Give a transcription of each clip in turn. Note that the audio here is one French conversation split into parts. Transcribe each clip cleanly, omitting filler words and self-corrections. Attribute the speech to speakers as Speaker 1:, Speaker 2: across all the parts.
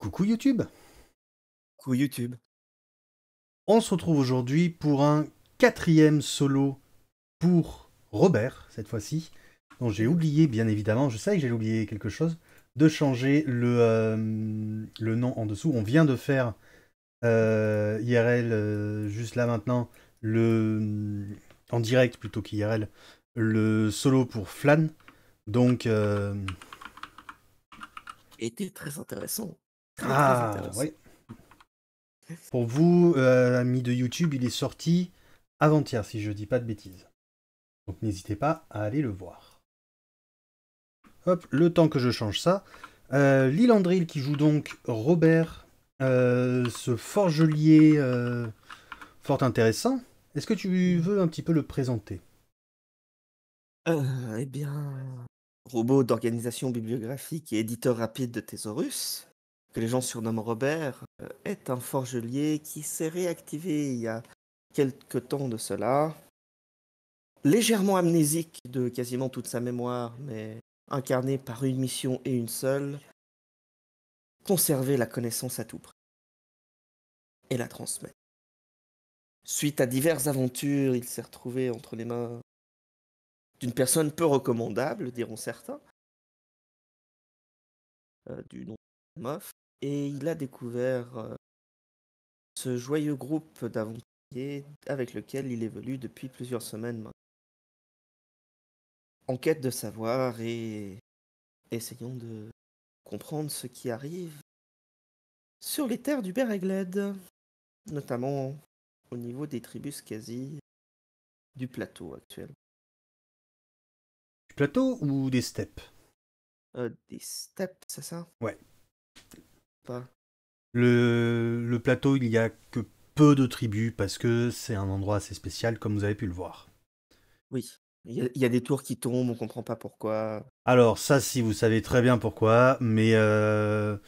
Speaker 1: Coucou YouTube.
Speaker 2: Coucou YouTube.
Speaker 1: On se retrouve aujourd'hui pour un quatrième solo pour Robert, cette fois-ci, dont j'ai
Speaker 2: Mhm.
Speaker 1: oublié, bien évidemment, je sais que j'ai oublié quelque chose, de changer le nom en dessous. On vient de faire IRL, juste là maintenant, en direct plutôt qu'IRL, le solo pour Flan. Donc,
Speaker 2: Était très intéressant. Très très
Speaker 1: ah,
Speaker 2: intéressant.
Speaker 1: ouais. Pour vous, amis de YouTube, il est sorti avant-hier, si je dis pas de bêtises. Donc n'hésitez pas à aller le voir. Hop, le temps que je change ça. Lilandril qui joue donc Robert, ce forgelier fort intéressant. Est-ce que tu
Speaker 2: Mhm.
Speaker 1: veux un petit peu le présenter?
Speaker 2: Eh bien, robot d'organisation bibliographique et éditeur rapide de Thésaurus, que les gens surnomment Robert, est un forgelier qui s'est réactivé il y a quelque temps de cela, légèrement amnésique de quasiment toute sa mémoire, mais incarné par une mission et une seule, conserver la connaissance à tout prix et la transmettre. Suite à diverses aventures, il s'est retrouvé entre les mains d'une personne peu recommandable, diront certains, du nom de Moff, et il a découvert ce joyeux groupe d'aventuriers avec lequel il évolue depuis plusieurs semaines maintenant. En quête de savoir et essayons de comprendre ce qui arrive sur les terres du Béréglède, notamment au niveau des tribus quasi du plateau actuel.
Speaker 1: Du plateau ou des steppes?
Speaker 2: Des steppes, c'est ça?
Speaker 1: Ouais.
Speaker 2: Pas.
Speaker 1: Le plateau, il y a que peu de tribus parce que c'est un endroit assez spécial, comme vous avez pu le voir.
Speaker 2: Oui. Il y a des tours qui tombent, on comprend pas pourquoi.
Speaker 1: Alors ça, si vous savez très bien pourquoi, mais la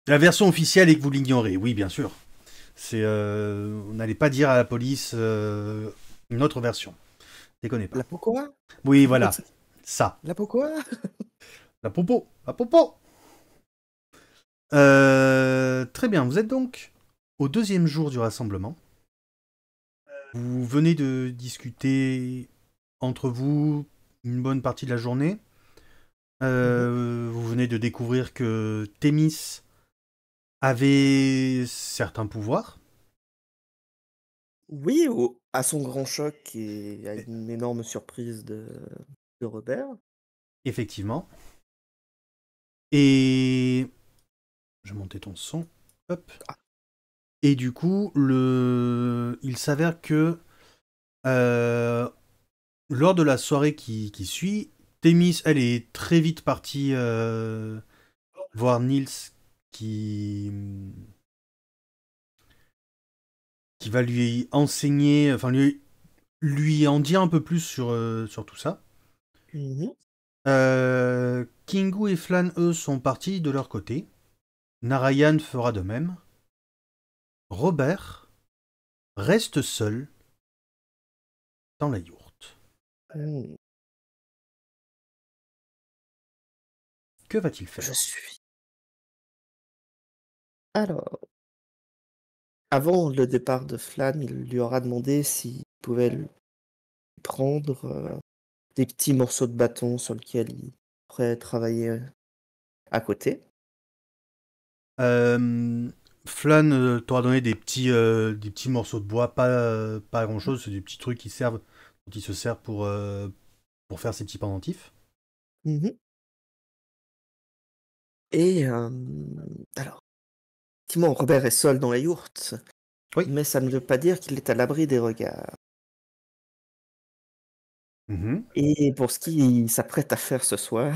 Speaker 1: version officielle est que vous l'ignorez, oui, bien sûr. On n'allait pas dire à la police une autre version. Déconnez
Speaker 2: La
Speaker 1: pas.
Speaker 2: pourquoi?
Speaker 1: Oui, voilà. Ça.
Speaker 2: La pourquoi?
Speaker 1: La popo. La popo. Très bien. Vous êtes donc au deuxième jour du rassemblement. Vous venez de discuter entre vous une bonne partie de la journée.
Speaker 2: Mhm.
Speaker 1: Vous venez de découvrir que Thémis avait certains pouvoirs.
Speaker 2: Oui, à son grand choc et à une énorme surprise de Robert.
Speaker 1: Effectivement. Et je vais monter ton son. Hop.
Speaker 2: Ah,
Speaker 1: Et du coup, il s'avère que euh, lors de la soirée qui suit, Thémis, elle est très vite partie voir Nils qui, qui va lui enseigner, enfin lui en dire un peu plus sur tout ça.
Speaker 2: mhm.
Speaker 1: Kingu et Flan, eux, sont partis de leur côté. Narayan fera de même. Robert reste seul dans la yourte.
Speaker 2: Hmm,
Speaker 1: Que va-t-il
Speaker 2: je
Speaker 1: faire?
Speaker 2: suis. Alors, avant le départ de Flan, il lui aura demandé s'il pouvait lui prendre des petits morceaux de bâton sur lesquels il pourrait travailler à côté.
Speaker 1: Euh, Flan t'aura donné des petits morceaux de bois, pas grand chose, c'est des petits trucs dont il se sert pour faire ses petits pendentifs.
Speaker 2: Mhm. Et alors, effectivement, Robert est seul dans la yourte,
Speaker 1: Oui.
Speaker 2: mais ça ne veut pas dire qu'il est à l'abri des regards.
Speaker 1: Mhm.
Speaker 2: Et pour ce qu'il s'apprête à faire ce soir,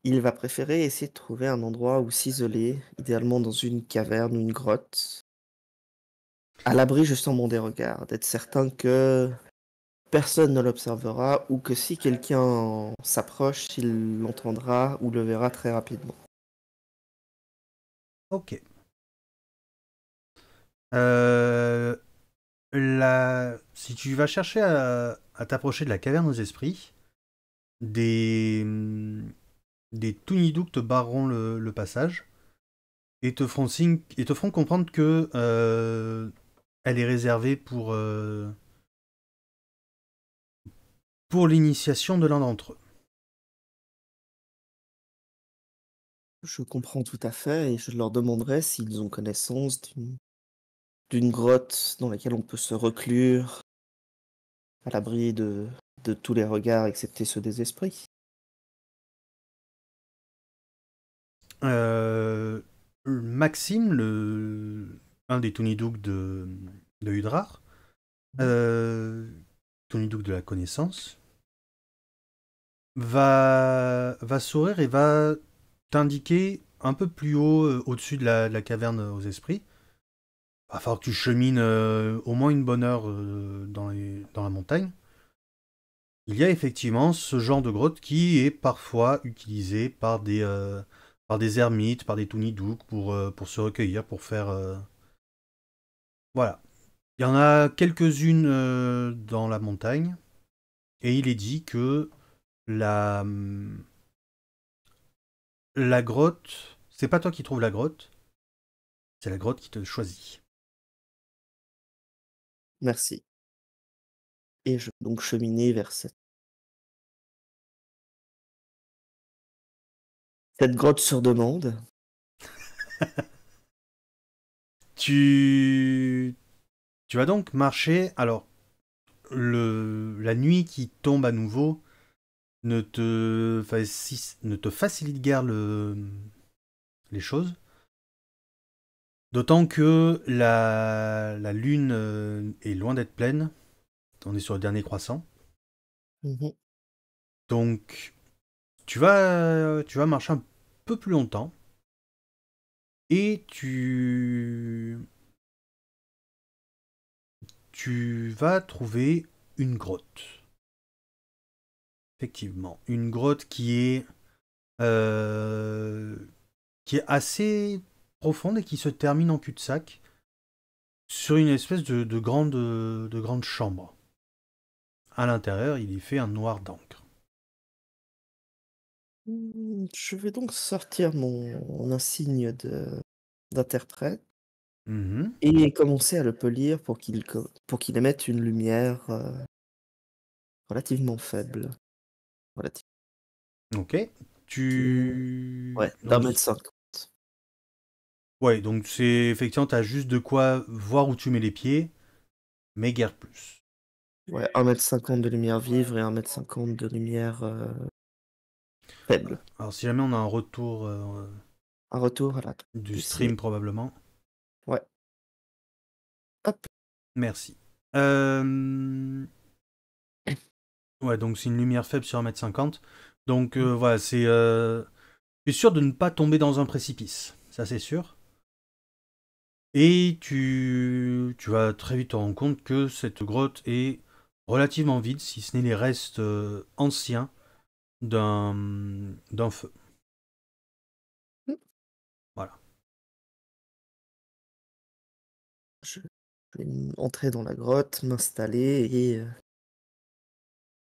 Speaker 2: il va préférer essayer de trouver un endroit où s'isoler, idéalement dans une caverne ou une grotte, à l'abri justement des regards, d'être certain que personne ne l'observera ou que si quelqu'un s'approche, il l'entendra ou le verra très rapidement.
Speaker 1: Ok. Euh, Si tu vas chercher à t'approcher de la caverne aux esprits, des, des Tunidook te barreront le passage et te feront signe et te feront comprendre que elle est réservée pour l'initiation de l'un d'entre eux.
Speaker 2: Je comprends tout à fait et je leur demanderai s'ils ont connaissance d'une grotte dans laquelle on peut se reclure à l'abri de tous les regards excepté ceux des esprits.
Speaker 1: Euh, Maxime, un des Tunidook de Udrar,
Speaker 2: Mmh.
Speaker 1: euh, Tunidook de la connaissance, va sourire et va t'indiquer un peu plus haut, au-dessus de la caverne aux esprits. Va falloir que tu chemines au moins une bonne heure dans la montagne. Il y a effectivement ce genre de grotte qui est parfois utilisé par des ermites, par des Tunidouk pour se recueillir, pour faire... Voilà. Il y en a quelques-unes dans la montagne, et il est dit que la, la grotte, c'est pas toi qui trouves la grotte, c'est la grotte qui te choisit.
Speaker 2: Merci et je vais donc cheminer vers cette grotte sur demande.
Speaker 1: Tu, tu vas donc marcher. Alors, la nuit qui tombe à nouveau ne te facilite guère les choses. D'autant que la lune est loin d'être pleine. On est sur le dernier croissant.
Speaker 2: Mmh.
Speaker 1: Donc, tu vas marcher un peu plus longtemps. Et tu vas trouver une grotte. Effectivement. Une grotte euh, qui est assez profonde et qui se termine en cul-de-sac sur une espèce de grande chambre. À l'intérieur, il y fait un noir d'encre.
Speaker 2: Je vais donc sortir mon insigne d'interprète
Speaker 1: Mhm.
Speaker 2: et commencer à le polir pour qu'il émette une lumière, relativement faible. Relative
Speaker 1: Ok.
Speaker 2: Ouais,
Speaker 1: Donc,
Speaker 2: d'1,50 m.
Speaker 1: ouais, donc c'est effectivement, t'as juste de quoi voir où tu mets les pieds, mais guère plus.
Speaker 2: Ouais, 1,50 m de lumière vive et 1,50 m de lumière, faible.
Speaker 1: Alors, si jamais on a un retour
Speaker 2: Un retour à la
Speaker 1: du stream,
Speaker 2: ici.
Speaker 1: probablement.
Speaker 2: Ouais, hop.
Speaker 1: Merci. Ouais, donc c'est une lumière faible sur 1,50 m. Donc
Speaker 2: Mmh.
Speaker 1: voilà, tu es sûr de ne pas tomber dans un précipice. Ça, c'est sûr. Et tu vas très vite te rendre compte que cette grotte est relativement vide, si ce n'est les restes anciens d'un feu.
Speaker 2: Mmh.
Speaker 1: Voilà.
Speaker 2: Je vais entrer dans la grotte, m'installer et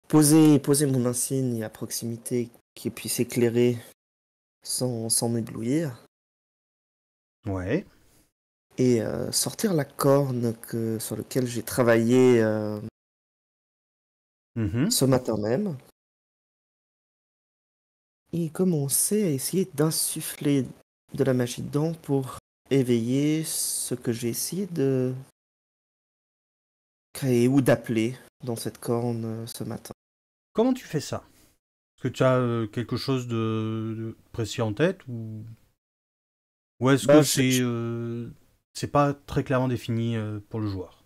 Speaker 2: poser mon insigne à proximité qui puisse éclairer sans m'éblouir
Speaker 1: Ouais.
Speaker 2: et sortir la corne sur lequel j'ai travaillé,
Speaker 1: Mhm.
Speaker 2: ce matin même et commencer à essayer d'insuffler de la magie dedans pour éveiller ce que j'ai essayé de créer ou d'appeler dans cette corne, ce matin.
Speaker 1: Comment tu fais ça? Est-ce que tu as quelque chose de précis en tête ou est-ce que
Speaker 2: Bah, je
Speaker 1: c'est pas très clairement défini pour le joueur?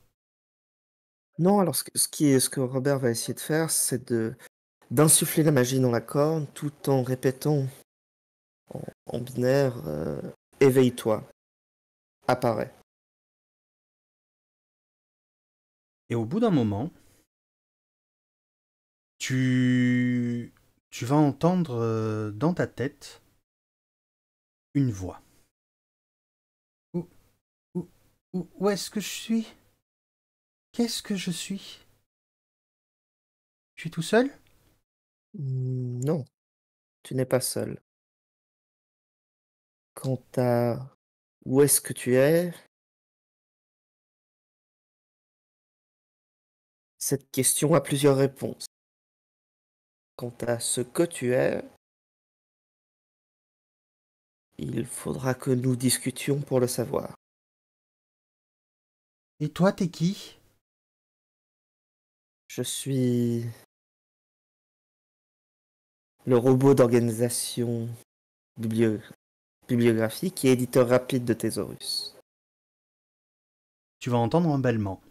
Speaker 2: non, alors ce que Robert va essayer de faire, c'est de d'insuffler la magie dans la corne tout en répétant en binaire, «Éveille-toi, apparaît».
Speaker 1: Et au bout d'un moment, tu, tu vas entendre dans ta tête une voix. Où, où est-ce que je suis? Qu'est-ce que je suis? Je suis tout seul?
Speaker 2: Mmh, non, tu n'es pas seul. Quant à où est-ce que tu es, cette question a plusieurs réponses. Quant à ce que tu es, il faudra que nous discutions pour le savoir.
Speaker 1: Et toi, t'es qui?
Speaker 2: Je suis le robot d'organisation biblio- bibliographique et éditeur rapide de Thésaurus.
Speaker 1: Tu vas entendre un bêlement.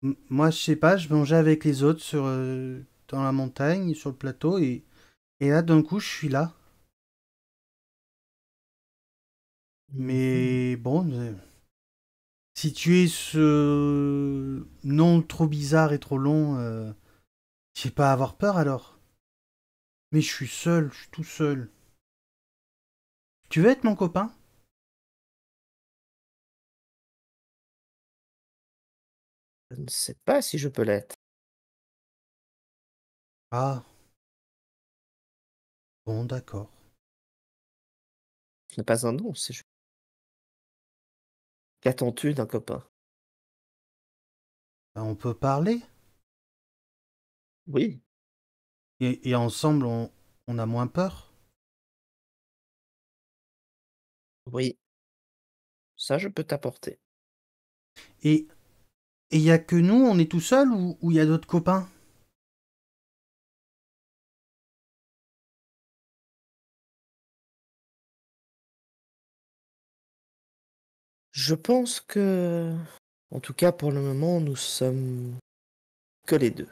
Speaker 1: Moi, je sais pas, je mangeais avec les autres dans la montagne, sur le plateau, et là, d'un coup, je suis là.
Speaker 2: Mhm.
Speaker 1: Mais bon, si tu es ce nom trop bizarre et trop long, j'ai pas à avoir peur alors. Mais je suis tout seul. Tu veux être mon copain?
Speaker 2: Je ne sais pas si je peux l'être.
Speaker 1: Ah, bon, d'accord.
Speaker 2: Ce n'est pas un nom, c'est juste. Qu'attends-tu d'un copain?
Speaker 1: Ben, on peut parler,
Speaker 2: Oui,
Speaker 1: et ensemble, on a moins peur.
Speaker 2: oui, ça je peux t'apporter.
Speaker 1: Et il y a que nous, on est tout seul ou il y a d'autres copains?
Speaker 2: Je pense que, en tout cas pour le moment, nous sommes que les deux.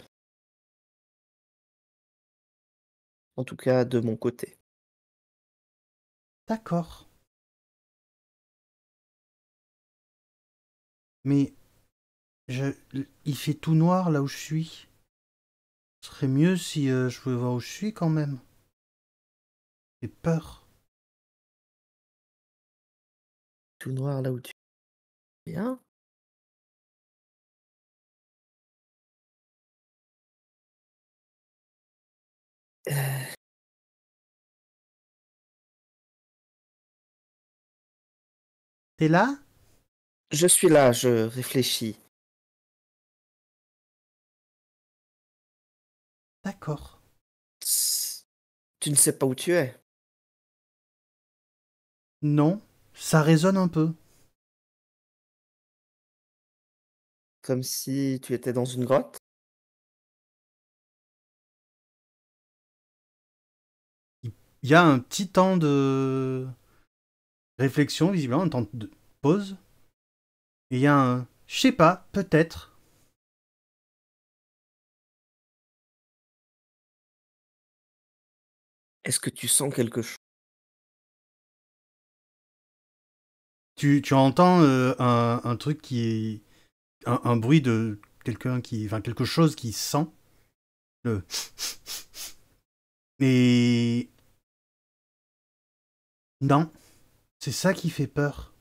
Speaker 2: En tout cas de mon côté.
Speaker 1: D'accord. Mais je, il fait tout noir là où je suis. Ce serait mieux si je pouvais voir où je suis quand même. J'ai peur.
Speaker 2: Tout noir là où tu es. Bien. Euh,
Speaker 1: T'es là?
Speaker 2: Je suis là, je réfléchis.
Speaker 1: D'accord.
Speaker 2: Tss, tu ne sais pas où tu es.
Speaker 1: Non, ça résonne un peu.
Speaker 2: Comme si tu étais dans une grotte.
Speaker 1: Il y a un petit temps de réflexion, visiblement, un temps de pause. Et il y a un je sais pas, peut-être.
Speaker 2: Est-ce que tu sens quelque chose?
Speaker 1: Tu entends un truc qui est. Un bruit de quelqu'un qui. Enfin, quelque chose qui sent. Le. Et. Non, c'est ça qui fait peur.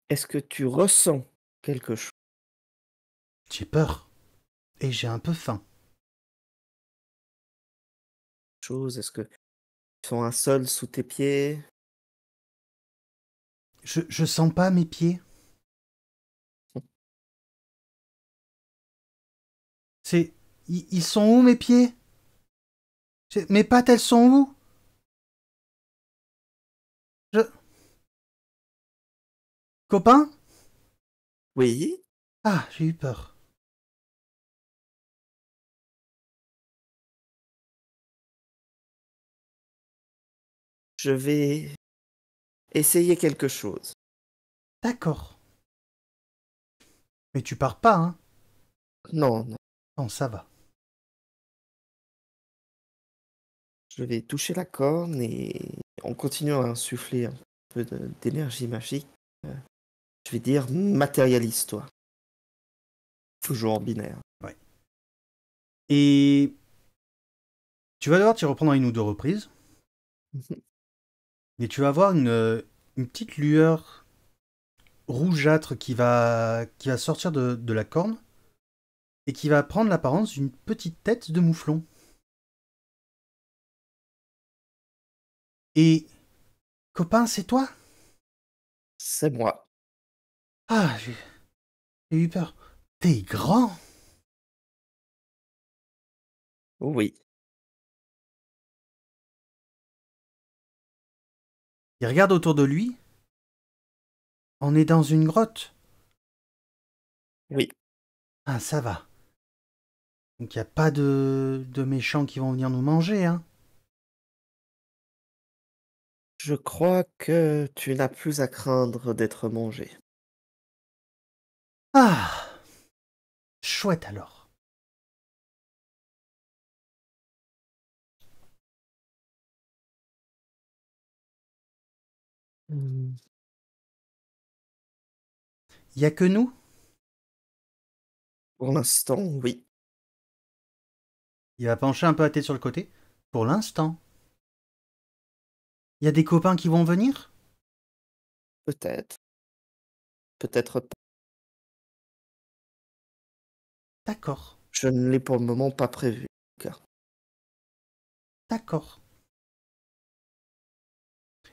Speaker 2: Est-ce que tu ressens quelque
Speaker 1: J'ai peur. Et j'ai un peu faim.
Speaker 2: chose? Est-ce que tu sens un sol sous tes pieds?
Speaker 1: Je sens pas mes pieds. C'est. Ils sont où mes pieds? Mes pattes, elles sont où? Je. Copain?
Speaker 2: Oui,
Speaker 1: Ah, j'ai eu peur.
Speaker 2: je vais essayer quelque chose.
Speaker 1: D'accord. Mais tu pars pas, hein?
Speaker 2: Non, non,
Speaker 1: Non, ça va.
Speaker 2: je vais toucher la corne et en continuant à insuffler un peu d'énergie magique, euh, je vais dire matérialise-toi. Toujours en binaire.
Speaker 1: Ouais. Et tu vas devoir t'y reprendre une ou deux reprises. Et tu vas voir une petite lueur rougeâtre qui va sortir de la corne et qui va prendre l'apparence d'une petite tête de mouflon. Et copain, c'est toi?
Speaker 2: C'est moi.
Speaker 1: Ah, j'ai eu peur. T'es grand.
Speaker 2: Oui,
Speaker 1: Il regarde autour de lui. On est dans une grotte.
Speaker 2: oui.
Speaker 1: Ah, ça va. Donc il n'y a pas de méchants qui vont venir nous manger, hein.
Speaker 2: Je crois que tu n'as plus à craindre d'être mangé.
Speaker 1: Ah, chouette alors.
Speaker 2: Hmm.
Speaker 1: Il y a que nous?
Speaker 2: Pour l'instant, oui,
Speaker 1: Il va pencher un peu la tête sur le côté. Pour l'instant. Il y a des copains qui vont venir?
Speaker 2: peut-être. Peut-être pas.
Speaker 1: D'accord,
Speaker 2: Je ne l'ai pour le moment pas prévu. En tout cas.
Speaker 1: d'accord.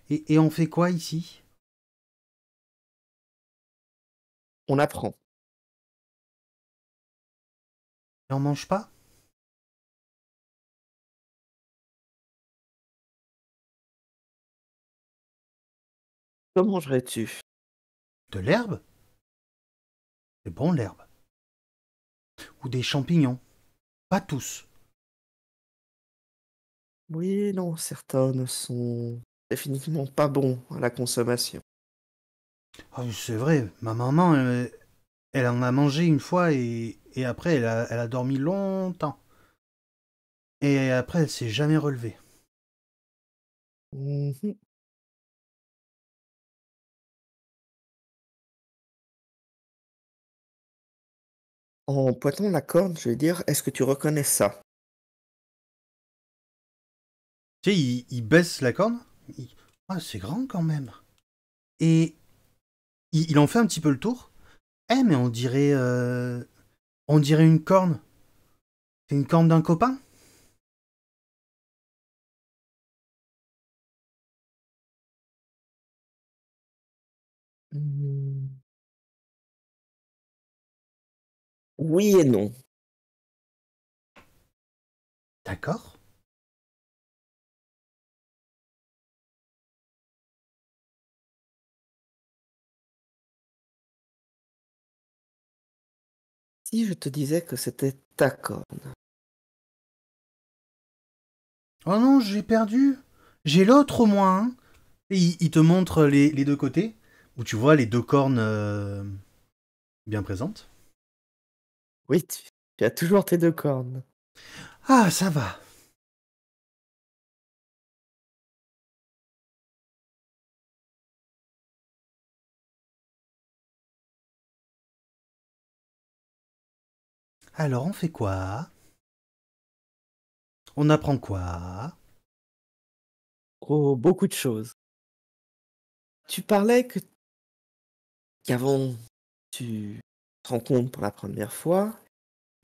Speaker 1: Et on fait quoi ici?
Speaker 2: On apprend.
Speaker 1: Et on mange pas?
Speaker 2: Que mangerais-tu?
Speaker 1: De l'herbe? C'est bon l'herbe. Ou des champignons. Pas tous.
Speaker 2: Oui, non, certains ne sont définitivement pas bons à la consommation.
Speaker 1: Ah, c'est vrai, ma maman, elle en a mangé une fois et après elle a dormi longtemps. Et après elle s'est jamais relevée.
Speaker 2: Mhm. En pointant la corne, je vais dire, est-ce que tu reconnais ça?
Speaker 1: Tu sais, il baisse la corne. Ah, c'est grand quand même. Et il en fait un petit peu le tour. Eh, mais on dirait une corne. C'est une corne d'un copain?
Speaker 2: Hmm. Oui et non.
Speaker 1: D'accord.
Speaker 2: Si je te disais que c'était ta corne.
Speaker 1: Oh non, j'ai perdu. J'ai l'autre au moins, hein. Et il te montre les deux côtés, où tu vois les deux cornes bien présentes.
Speaker 2: Oui, tu as toujours tes deux cornes.
Speaker 1: Ah, ça va. Alors, on fait quoi? On apprend quoi?
Speaker 2: Oh, beaucoup de choses. Tu parlais que qu'avant tu te rencontres pour la première fois,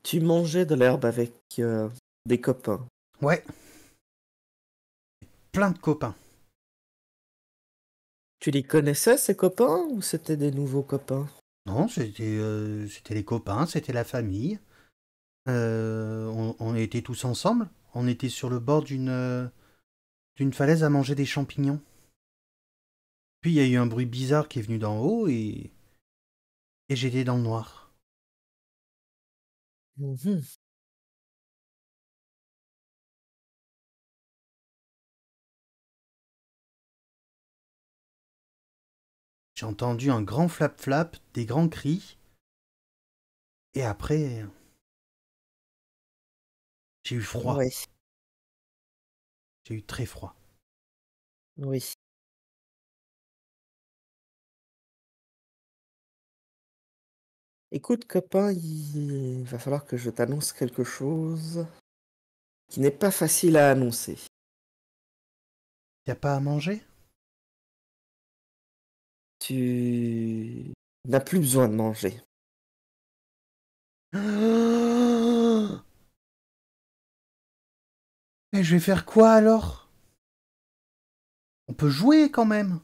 Speaker 2: tu mangeais de l'herbe avec des copains.
Speaker 1: Ouais, plein de copains.
Speaker 2: Tu les connaissais, ces copains, ou c'était des nouveaux copains?
Speaker 1: Non, c'était les copains, c'était la famille. On était tous ensemble. On était sur le bord d'une falaise à manger des champignons. Puis il y a eu un bruit bizarre qui est venu d'en haut et j'étais dans le noir.
Speaker 2: Mhm.
Speaker 1: J'ai entendu un grand flap-flap, des grands cris, et après, j'ai eu froid.
Speaker 2: Oui,
Speaker 1: J'ai eu très froid.
Speaker 2: oui. Écoute, copain, il va falloir que je t'annonce quelque chose qui n'est pas facile à annoncer.
Speaker 1: Y a pas à manger?
Speaker 2: Tu n'a plus besoin de manger.
Speaker 1: Mais je vais faire quoi alors? On peut jouer quand même,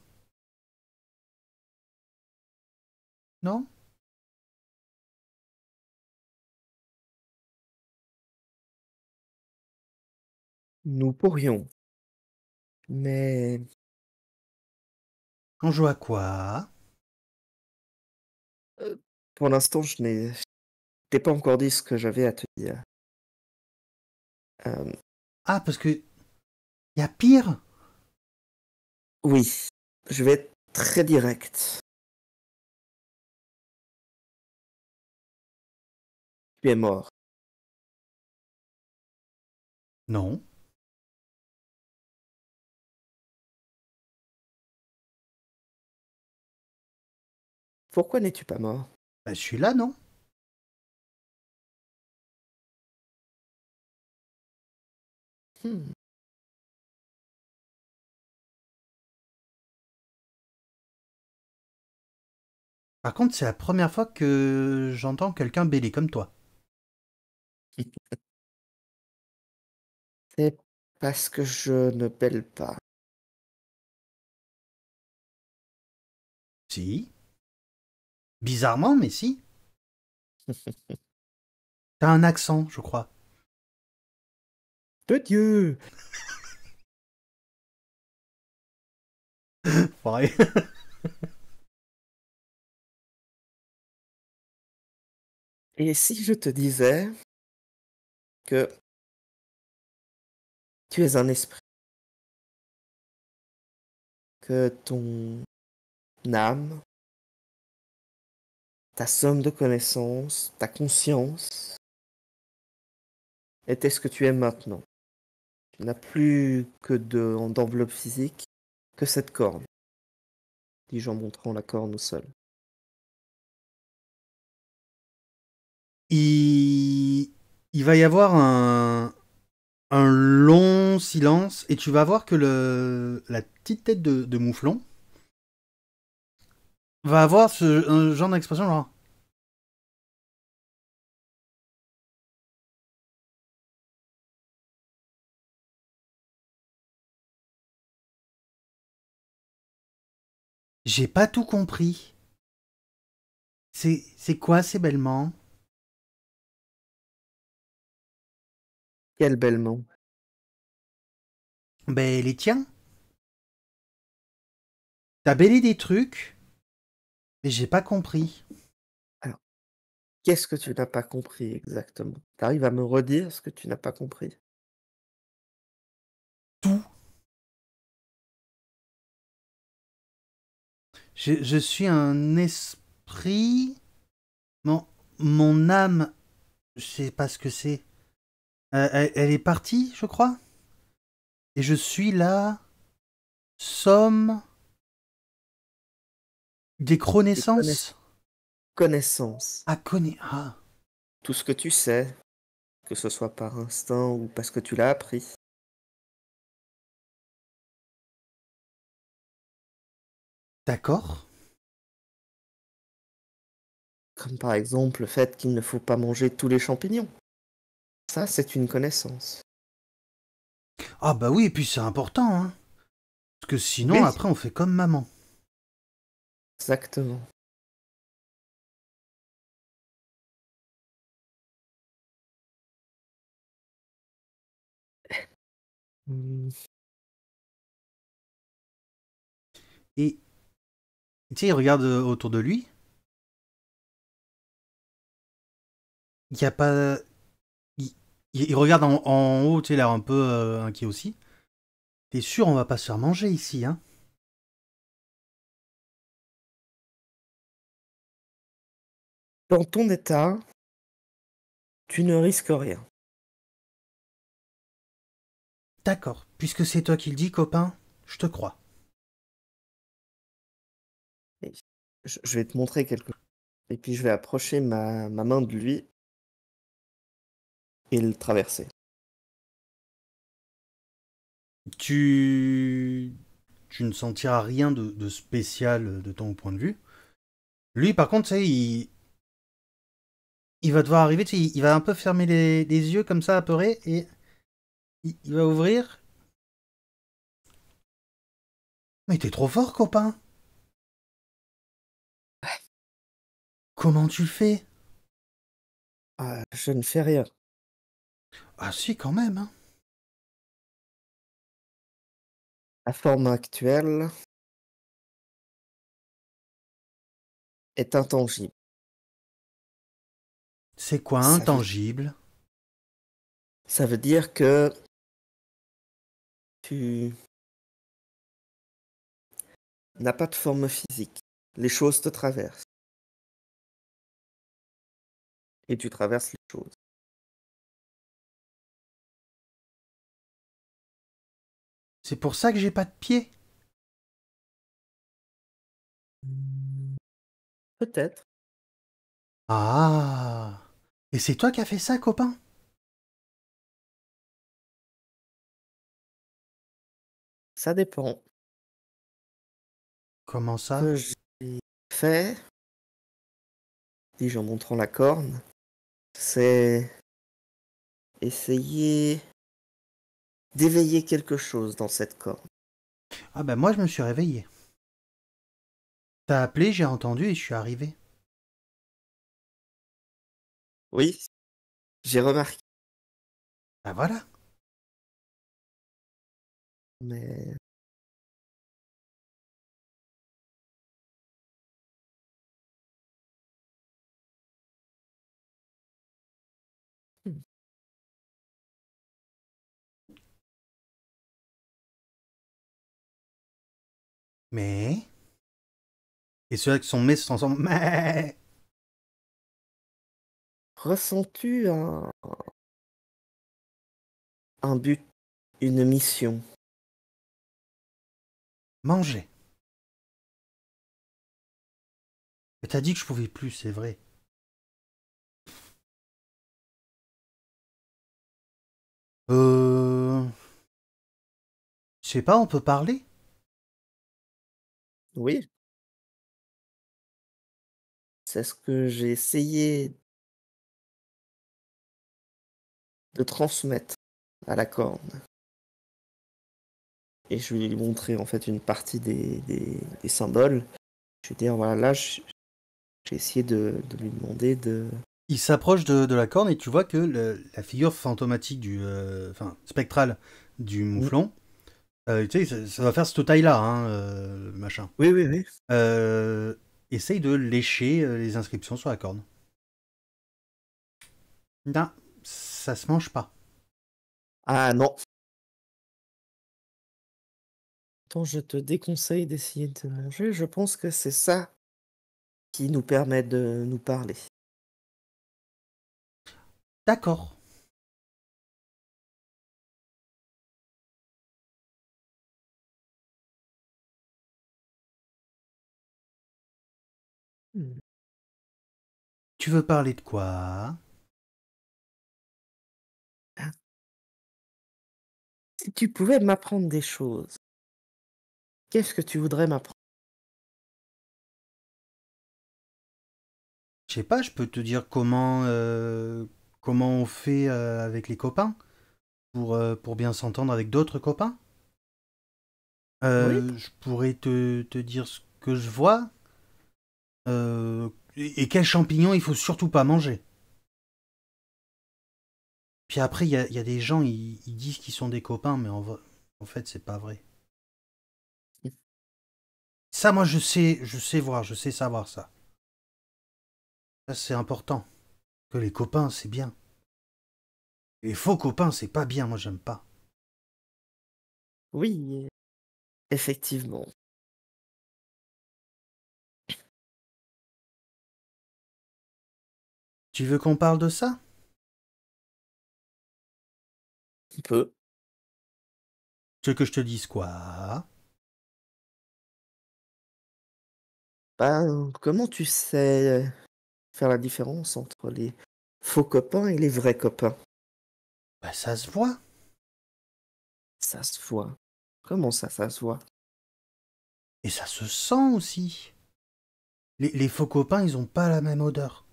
Speaker 1: non?
Speaker 2: Nous pourrions, mais
Speaker 1: On joue à quoi?
Speaker 2: pour l'instant, je t'ai pas encore dit ce que j'avais à te dire. Euh,
Speaker 1: Ah, parce que y a pire?
Speaker 2: oui, je vais être très direct. Tu es mort.
Speaker 1: Non.
Speaker 2: Pourquoi n'es-tu pas mort?
Speaker 1: Bah, je suis là, non?
Speaker 2: Hmm.
Speaker 1: Par contre, c'est la première fois que j'entends quelqu'un bêler comme toi.
Speaker 2: C'est parce que je ne belle pas.
Speaker 1: Si. Bizarrement, mais si. T'as un accent, je crois.
Speaker 2: De Dieu!
Speaker 1: Pareil.
Speaker 2: Et si je te disais que tu es un esprit, que ton âme, ta somme de connaissances, ta conscience était ce que tu es maintenant. Tu n'as plus que d'enveloppe physique, que cette corne, dis-je en montrant la corne au sol.
Speaker 1: Il... Il va y avoir un long silence et tu vas voir que la petite tête de Mouflon va avoir un genre d'expression genre j'ai pas tout compris. C'est quoi ces bêlements?
Speaker 2: Quel bêlement!
Speaker 1: Ben les tiens. T'as bêlé des trucs, mais j'ai pas compris.
Speaker 2: Alors, qu'est-ce que tu n'as pas compris exactement? T'arrives à me redire ce que tu n'as pas compris?
Speaker 1: Tout. Je suis un esprit. Mon, mon âme, je sais pas ce que c'est. Elle est partie, je crois. Et je suis la somme des
Speaker 2: Des
Speaker 1: connaissances.
Speaker 2: connaissances.
Speaker 1: Ah, connais. Ah,
Speaker 2: Tout ce que tu sais, que ce soit par instinct ou parce que tu l'as appris.
Speaker 1: d'accord.
Speaker 2: Comme par exemple le fait qu'il ne faut pas manger tous les champignons. Ça, c'est une connaissance.
Speaker 1: Ah, bah oui, et puis c'est important, hein. Parce que sinon,
Speaker 2: Oui,
Speaker 1: après, on fait comme maman.
Speaker 2: exactement. Hmm.
Speaker 1: Et, tu sais, il regarde autour de lui. Il n'y a pas. Il, il regarde en haut, tu sais, l'air un peu inquiet aussi. T'es sûr, on va pas se faire manger ici, hein?
Speaker 2: Dans ton état, tu ne risques rien.
Speaker 1: D'accord. Puisque c'est toi qui le dis, copain, je te crois.
Speaker 2: Et je vais te montrer quelque chose. Et puis je vais approcher ma main de lui et le traverser.
Speaker 1: Tu. Tu ne sentiras rien de spécial de ton point de vue. Lui, par contre, tu sais, il va devoir arriver, tu sais, il va un peu fermer les yeux comme ça, apeuré, et il va ouvrir. Mais t'es trop fort, copain. Comment tu fais?
Speaker 2: Ah, je ne fais rien.
Speaker 1: Ah si, quand même, hein.
Speaker 2: La forme actuelle est intangible.
Speaker 1: C'est quoi
Speaker 2: Ça veut,
Speaker 1: intangible?
Speaker 2: ça veut dire que tu n'as pas de forme physique. Les choses te traversent et tu traverses les choses.
Speaker 1: C'est pour ça que j'ai pas de pied.
Speaker 2: Peut-être,
Speaker 1: Ah. Et c'est toi qui as fait ça, copain?
Speaker 2: ça dépend.
Speaker 1: Comment
Speaker 2: Ce
Speaker 1: ça?
Speaker 2: que j'ai fait, dis-je en montrant la corne, c'est essayer d'éveiller quelque chose dans cette corne.
Speaker 1: Ah ben moi, je me suis réveillé. T'as appelé, j'ai entendu et je suis arrivé.
Speaker 2: Oui, j'ai remarqué,
Speaker 1: Ben voilà.
Speaker 2: mais hmm,
Speaker 1: Mais... Et ceux-là qui sont mais sont ensemble. Mais...
Speaker 2: ressens-tu un but, une mission?
Speaker 1: Manger. Mais t'as dit que je pouvais plus, c'est vrai. Euh... Je sais pas, on peut parler?
Speaker 2: Oui, c'est ce que j'ai essayé de transmettre à la corne. Et je lui ai montré en fait une partie des symboles. Je lui ai dit, voilà, là, j'ai essayé de lui demander de...
Speaker 1: Il s'approche de la corne et tu vois que la figure fantomatique du... Enfin, spectrale du
Speaker 2: Mm.
Speaker 1: mouflon, tu sais, ça va faire cette taille-là, hein, le machin.
Speaker 2: Oui, oui, oui.
Speaker 1: Euh, Essaye de lécher les inscriptions sur la corne. Non, ça se mange pas.
Speaker 2: Ah non. Attends, je te déconseille d'essayer de manger. Je pense que c'est ça qui nous permet de nous parler.
Speaker 1: D'accord.
Speaker 2: Hmm.
Speaker 1: Tu veux parler de quoi?
Speaker 2: Ah, si tu pouvais m'apprendre des choses, qu'est-ce que tu voudrais m'apprendre?
Speaker 1: Je sais pas, je peux te dire comment on fait avec les copains pour bien s'entendre avec d'autres copains.
Speaker 2: Oui,
Speaker 1: Je pourrais te dire ce que je vois et quels champignons il faut surtout pas manger. Puis après, il y a des gens, ils disent qu'ils sont des copains, mais en fait, c'est pas vrai. Ça, moi, je sais voir, je sais savoir ça. Ça, c'est important. Que les copains, c'est bien. Les faux copains, c'est pas bien, moi, j'aime pas.
Speaker 2: oui, effectivement.
Speaker 1: Tu veux qu'on parle de ça?
Speaker 2: Un peu.
Speaker 1: Tu veux que je te dise quoi?
Speaker 2: Ben, comment tu sais faire la différence entre les faux copains et les vrais copains?
Speaker 1: Bah, ça se voit.
Speaker 2: Ça se voit. Comment ça se voit?
Speaker 1: Et ça se sent aussi. Les faux copains, ils ont pas la même odeur.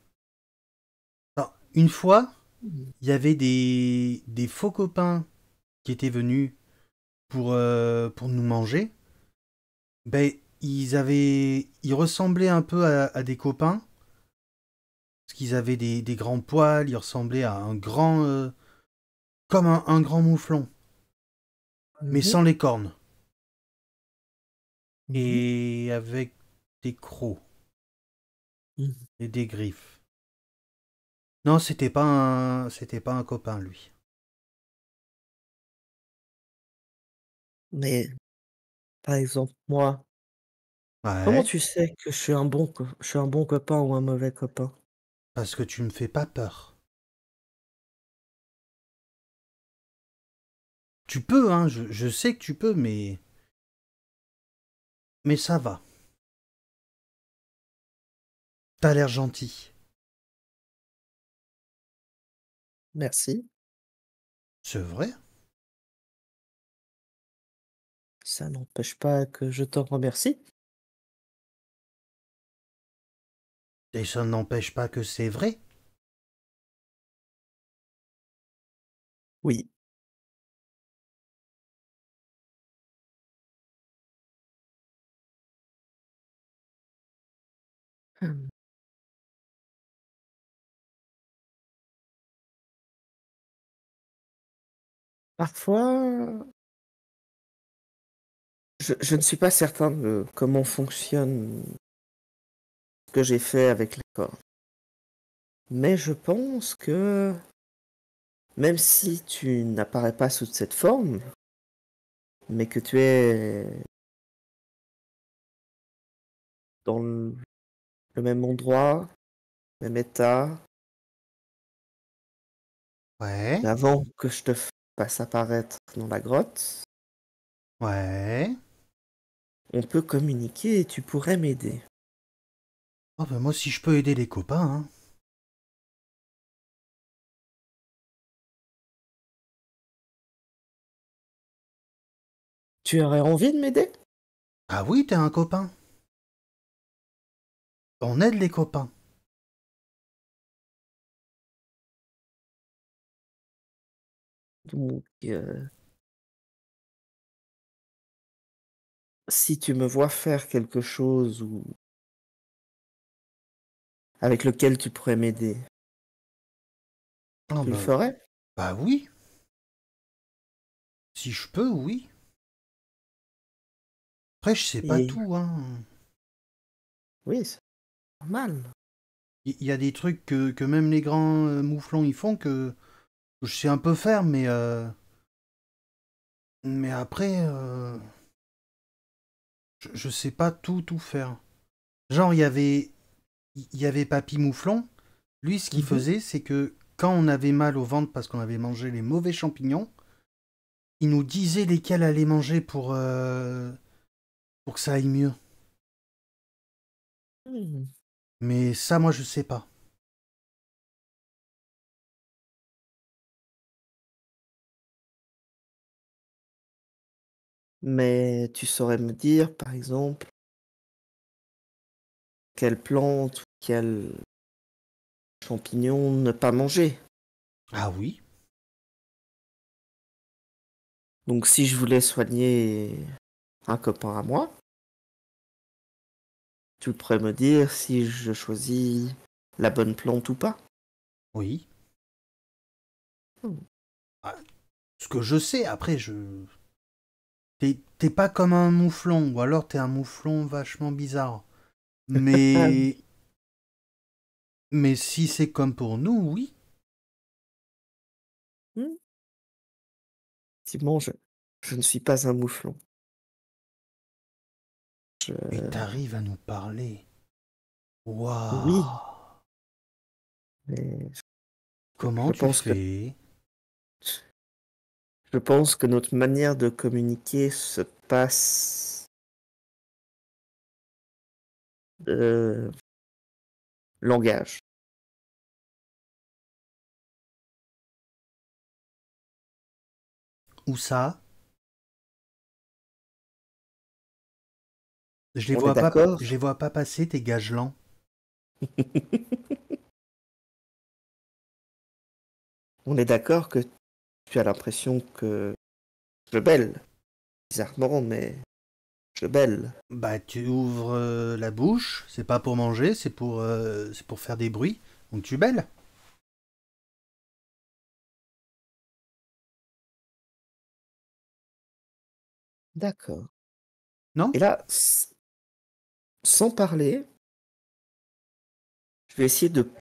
Speaker 1: Alors, une fois,
Speaker 2: Mhm.
Speaker 1: il y avait des faux copains qui étaient venus pour nous manger. Ben, ils ressemblaient un peu à des copains, parce qu'ils avaient des grands poils, ils ressemblaient à un grand, comme un grand mouflon, mais
Speaker 2: Mhm.
Speaker 1: sans les cornes,
Speaker 2: Mhm.
Speaker 1: et avec des crocs
Speaker 2: Mhm.
Speaker 1: et des griffes. Non, c'était pas un copain, lui.
Speaker 2: Mais par exemple, moi, comment
Speaker 1: Ouais,
Speaker 2: tu sais que je suis un bon copain ou un mauvais copain?
Speaker 1: parce que tu me fais pas peur. Tu peux, hein, je sais que tu peux, mais ça va. T'as l'air gentil.
Speaker 2: Merci.
Speaker 1: C'est vrai.
Speaker 2: Ça n'empêche pas que je te remercie.
Speaker 1: Et ça n'empêche pas que c'est vrai.
Speaker 2: Oui. Hem, parfois, je ne suis pas certain de comment fonctionne ce que j'ai fait avec les corps. Mais je pense que même si tu n'apparais pas sous cette forme, mais que tu es dans le même endroit, même état,
Speaker 1: Ouais,
Speaker 2: mais avant que je te fasse apparaître dans la grotte,
Speaker 1: ouais.
Speaker 2: on peut communiquer et tu pourrais m'aider.
Speaker 1: Oh, ben moi, si je peux aider les copains, hein.
Speaker 2: Tu aurais envie de m'aider?
Speaker 1: Ah oui, t'es un copain. On aide les copains.
Speaker 2: Donc, si tu me vois faire quelque chose ou avec lequel tu pourrais m'aider,
Speaker 1: Ah
Speaker 2: tu le
Speaker 1: ben,
Speaker 2: ferais?
Speaker 1: bah oui. Si je peux, oui. Après, je sais pas
Speaker 2: Et
Speaker 1: tout, hein.
Speaker 2: oui, c'est normal.
Speaker 1: Il y a des trucs que même les grands mouflons ils font que je sais un peu faire, mais après, je sais pas tout faire. Genre, il y avait Papy Mouflon. Lui, ce qu'il
Speaker 2: Mmh.
Speaker 1: faisait, c'est que quand on avait mal au ventre parce qu'on avait mangé les mauvais champignons, il nous disait lesquels aller manger pour que ça aille mieux.
Speaker 2: Mmh.
Speaker 1: Mais ça, moi, je sais pas.
Speaker 2: Mais tu saurais me dire, par exemple, quelle plante ou quel champignon ne pas manger?
Speaker 1: Ah oui?
Speaker 2: Donc si je voulais soigner un copain à moi, tu pourrais me dire si je choisis la bonne plante ou pas?
Speaker 1: Oui.
Speaker 2: Mmh.
Speaker 1: Ah, ce que je sais, après, t'es pas comme un mouflon, ou alors t'es un mouflon vachement bizarre.
Speaker 2: Ah oui.
Speaker 1: Mais, mais si c'est comme pour nous, oui.
Speaker 2: Mmh. Effectivement, je ne suis pas un mouflon.
Speaker 1: Mais
Speaker 2: Je
Speaker 1: t'arrives à nous parler.
Speaker 2: oui,
Speaker 1: Waouh!
Speaker 2: mais
Speaker 1: Comment
Speaker 2: je
Speaker 1: tu
Speaker 2: pense que
Speaker 1: fais?
Speaker 2: je pense que notre manière de communiquer se passe de langage.
Speaker 1: Où ça?
Speaker 2: On est d'accord?
Speaker 1: je les vois pas passer tes gages lents.
Speaker 2: On est d'accord que tu as l'impression que je belle. Bizarrement, mais je belle.
Speaker 1: Bah, tu ouvres la bouche, c'est pas pour manger, c'est pour faire des bruits. Donc tu belles.
Speaker 2: D'accord.
Speaker 1: Non?
Speaker 2: Et là, sans parler, je vais essayer de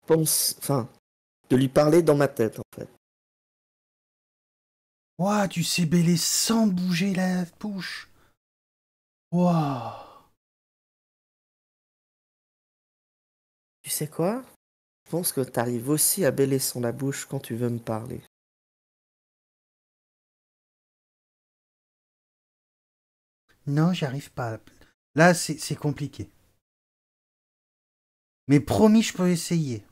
Speaker 2: penser, enfin, de lui parler dans ma tête, en fait.
Speaker 1: Ouah, tu sais bêler sans bouger la bouche. Ouah.
Speaker 2: Tu sais quoi? Je pense que t'arrives aussi à bêler sans la bouche quand tu veux me parler.
Speaker 1: Non, j'y arrive pas. Là, c'est compliqué. Mais promis, je peux essayer.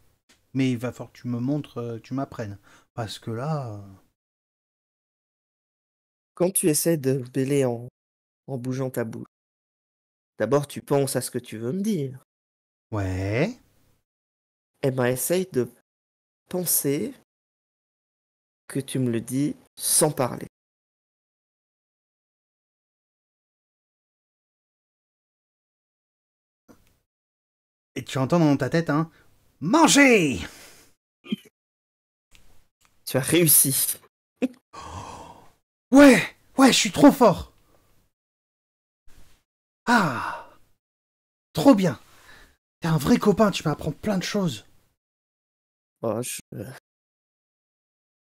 Speaker 1: Mais il va falloir que tu me montres, tu m'apprennes. Parce que là.
Speaker 2: Quand tu essaies de bêler en bougeant ta bouche, d'abord tu penses à ce que tu veux me dire.
Speaker 1: Ouais.
Speaker 2: Eh ben, essaye de penser que tu me le dis sans parler.
Speaker 1: Et tu entends dans ta tête, hein. Manger.
Speaker 2: Tu as réussi.
Speaker 1: Ouais. Ouais, je suis trop fort. Ah. Trop bien. T'es un vrai copain, tu m'apprends plein de choses.
Speaker 2: Oh,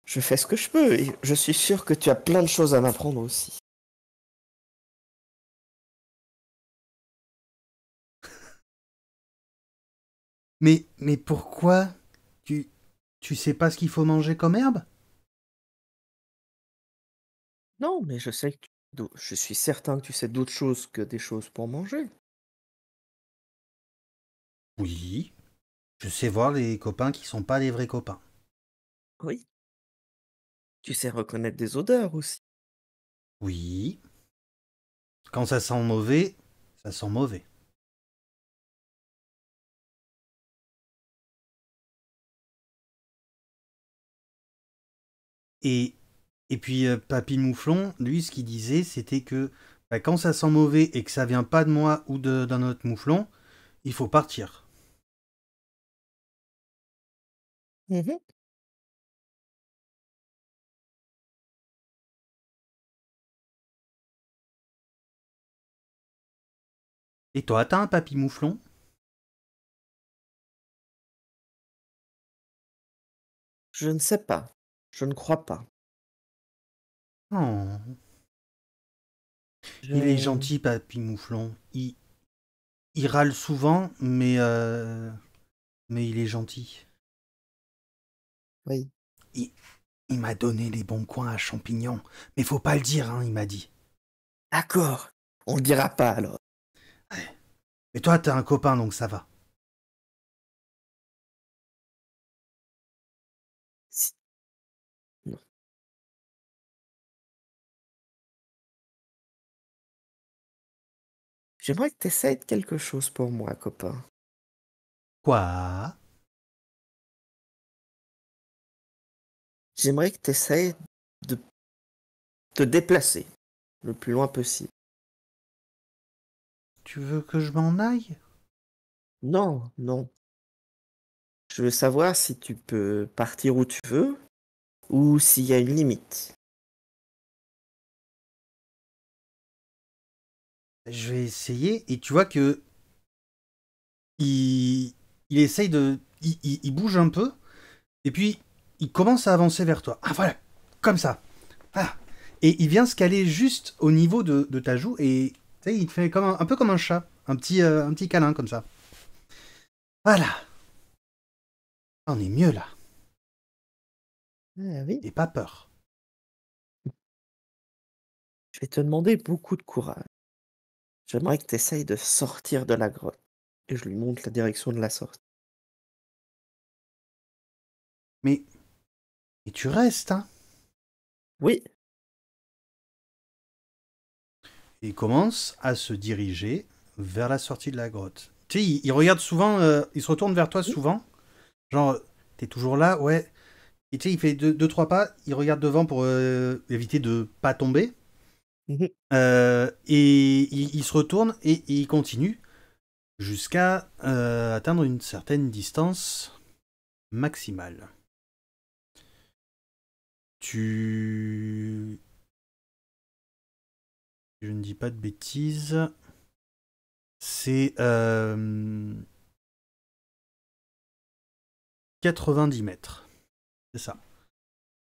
Speaker 2: je fais ce que je peux et je suis sûr que tu as plein de choses à m'apprendre aussi.
Speaker 1: Mais pourquoi tu, tu sais pas ce qu'il faut manger comme herbe?
Speaker 2: Non, mais je sais que je suis certain que tu sais d'autres choses que des choses pour manger.
Speaker 1: Oui. Je sais voir les copains qui sont pas des vrais copains.
Speaker 2: Oui. Tu sais reconnaître des odeurs aussi.
Speaker 1: Oui. Quand ça sent mauvais, ça sent mauvais. Et, et puis, Papy Mouflon, lui, ce qu'il disait, c'était que bah, quand ça sent mauvais et que ça vient pas de moi ou d'un autre mouflon, il faut partir.
Speaker 2: Mhm.
Speaker 1: Et toi, t'as un Papy Mouflon?
Speaker 2: Je ne sais pas. Je ne crois pas.
Speaker 1: Oh, il est
Speaker 2: Je...
Speaker 1: gentil, Papy Mouflon. Il râle souvent, mais il est gentil.
Speaker 2: Oui.
Speaker 1: Il, il m'a donné les bons coins à champignons. Mais faut pas le dire, hein, il m'a dit.
Speaker 2: D'accord. On le dira pas alors.
Speaker 1: Ouais. Mais toi, t'as un copain, donc ça va.
Speaker 2: Si- non. J'aimerais que tu essaies quelque chose pour moi, copain.
Speaker 1: Quoi?
Speaker 2: J'aimerais que tu essaies de te déplacer le plus loin possible.
Speaker 1: Tu veux que je m'en aille?
Speaker 2: Non, non. Je veux savoir si tu peux partir où tu veux ou s'il y a une limite.
Speaker 1: Je vais essayer, et tu vois que il, il essaye de... il bouge un peu, et puis il commence à avancer vers toi. Ah voilà, comme ça. Ah. Et il vient se caler juste au niveau de ta joue, et tu sais, il te fait comme un peu comme un chat. Un petit câlin comme ça. Voilà. On est mieux là.
Speaker 2: Ah oui.
Speaker 1: Et pas peur.
Speaker 2: Je vais te demander beaucoup de courage. J'aimerais que tu essayes de sortir de la grotte. Et je lui montre la direction de la sortie.
Speaker 1: Mais, mais tu restes, hein.
Speaker 2: Oui,
Speaker 1: et commence à se diriger vers la sortie de la grotte. Tu sais, il regarde souvent, il se retourne vers toi souvent, genre, t'es toujours là, ouais. Et tu sais, il fait deux, trois pas, il regarde devant pour éviter de pas tomber.
Speaker 2: Mhm.
Speaker 1: Et il se retourne et il continue jusqu'à atteindre une certaine distance maximale. Tu... Je ne dis pas de bêtises. C'est 90 mètres. C'est ça.